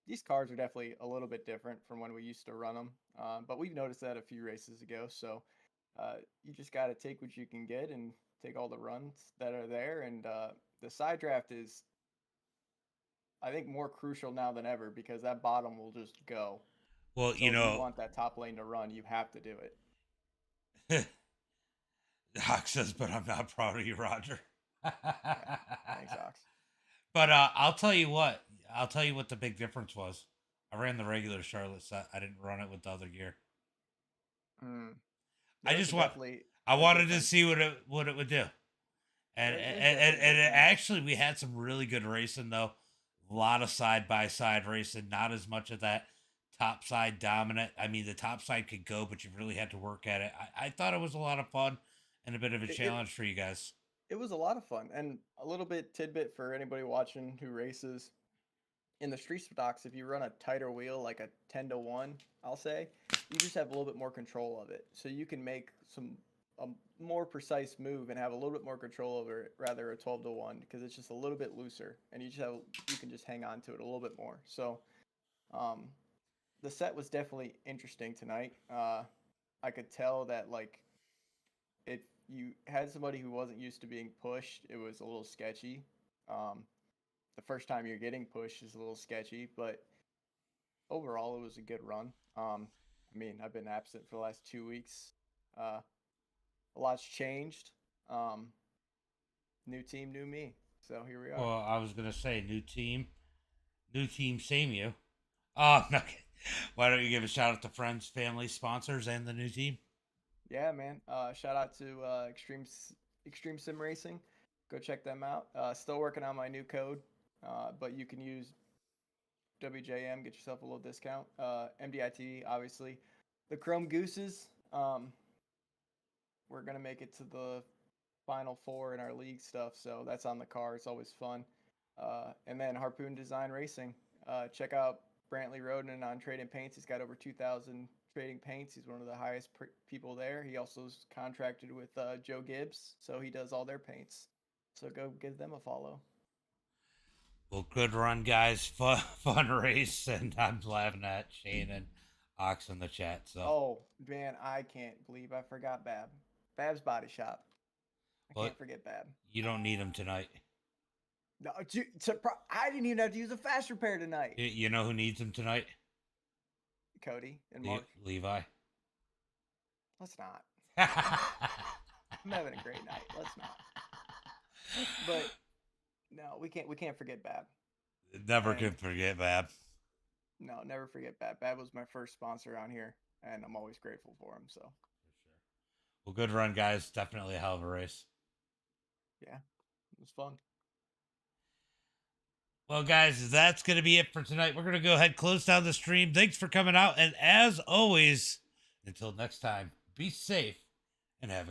these cars are definitely a little bit different from when we used to run them, but we've noticed that a few races ago. So you just got to take what you can get and take all the runs that are there. And the side draft is, I think, more crucial now than ever because that bottom will just go. Well, So if you want that top lane to run, you have to do it. Ox says, but I'm not proud of you, Roger. Thanks, Ox. But I'll tell you what the big difference was. I ran the regular Charlotte set. I didn't run it with the other gear. I wanted to see what it would do. And actually, we had some really good racing, though. A lot of side-by-side racing, not as much of that top side dominant. I mean, the top side could go, but you really had to work at it. I thought it was a lot of fun and a bit of a challenge for you guys. It was a lot of fun, and a little bit tidbit for anybody watching who races. In the street stocks, if you run a tighter wheel, like a 10-1, I'll say, you just have a little bit more control of it. So you can make a more precise move and have a little bit more control over it, rather a 12-1, because it's just a little bit looser, and you can just hang on to it a little bit more. So the set was definitely interesting tonight. I could tell that, like, if you had somebody who wasn't used to being pushed, it was a little sketchy. The first time you're getting pushed is a little sketchy, but overall it was a good run. I mean, I've been absent for the last 2 weeks. A lot's changed. New team, new me. So here we are. Well, I was gonna say new team, same you. Oh, no. Why don't you give a shout out to friends, family, sponsors, and the new team? Yeah, man. Shout out to Extreme Sim Racing. Go check them out. Still working on my new code, but you can use WJM, get yourself a little discount. MDIT, obviously. The Chrome Gooses, we're going to make it to the Final Four in our league stuff, so that's on the car. It's always fun. And then Harpoon Design Racing. Check out Brantley Roden on Trading Paints. He's got over 2,000 trading paints. He's one of the highest people there. He also is contracted with Joe Gibbs, so he does all their paints. So go give them a follow. Well, good run, guys. Fun race, and I'm laughing at Shane and Ox in the chat. So. Oh man, I can't believe I forgot Bab. Bab's Body Shop. I can't forget Bab. You don't need him tonight. No, I didn't even have to use a fast repair tonight. You know who needs him tonight? Cody and Mark. Levi. Let's not. I'm having a great night. Let's not. But no, we can't forget Bab. Never can forget Bab. No, never forget Bab. Bab was my first sponsor on here, and I'm always grateful for him. So. For sure. Well, good run, guys. Definitely a hell of a race. Yeah, it was fun. Well, guys, that's going to be it for tonight. We're going to go ahead and close down the stream. Thanks for coming out. And as always, until next time, be safe and have a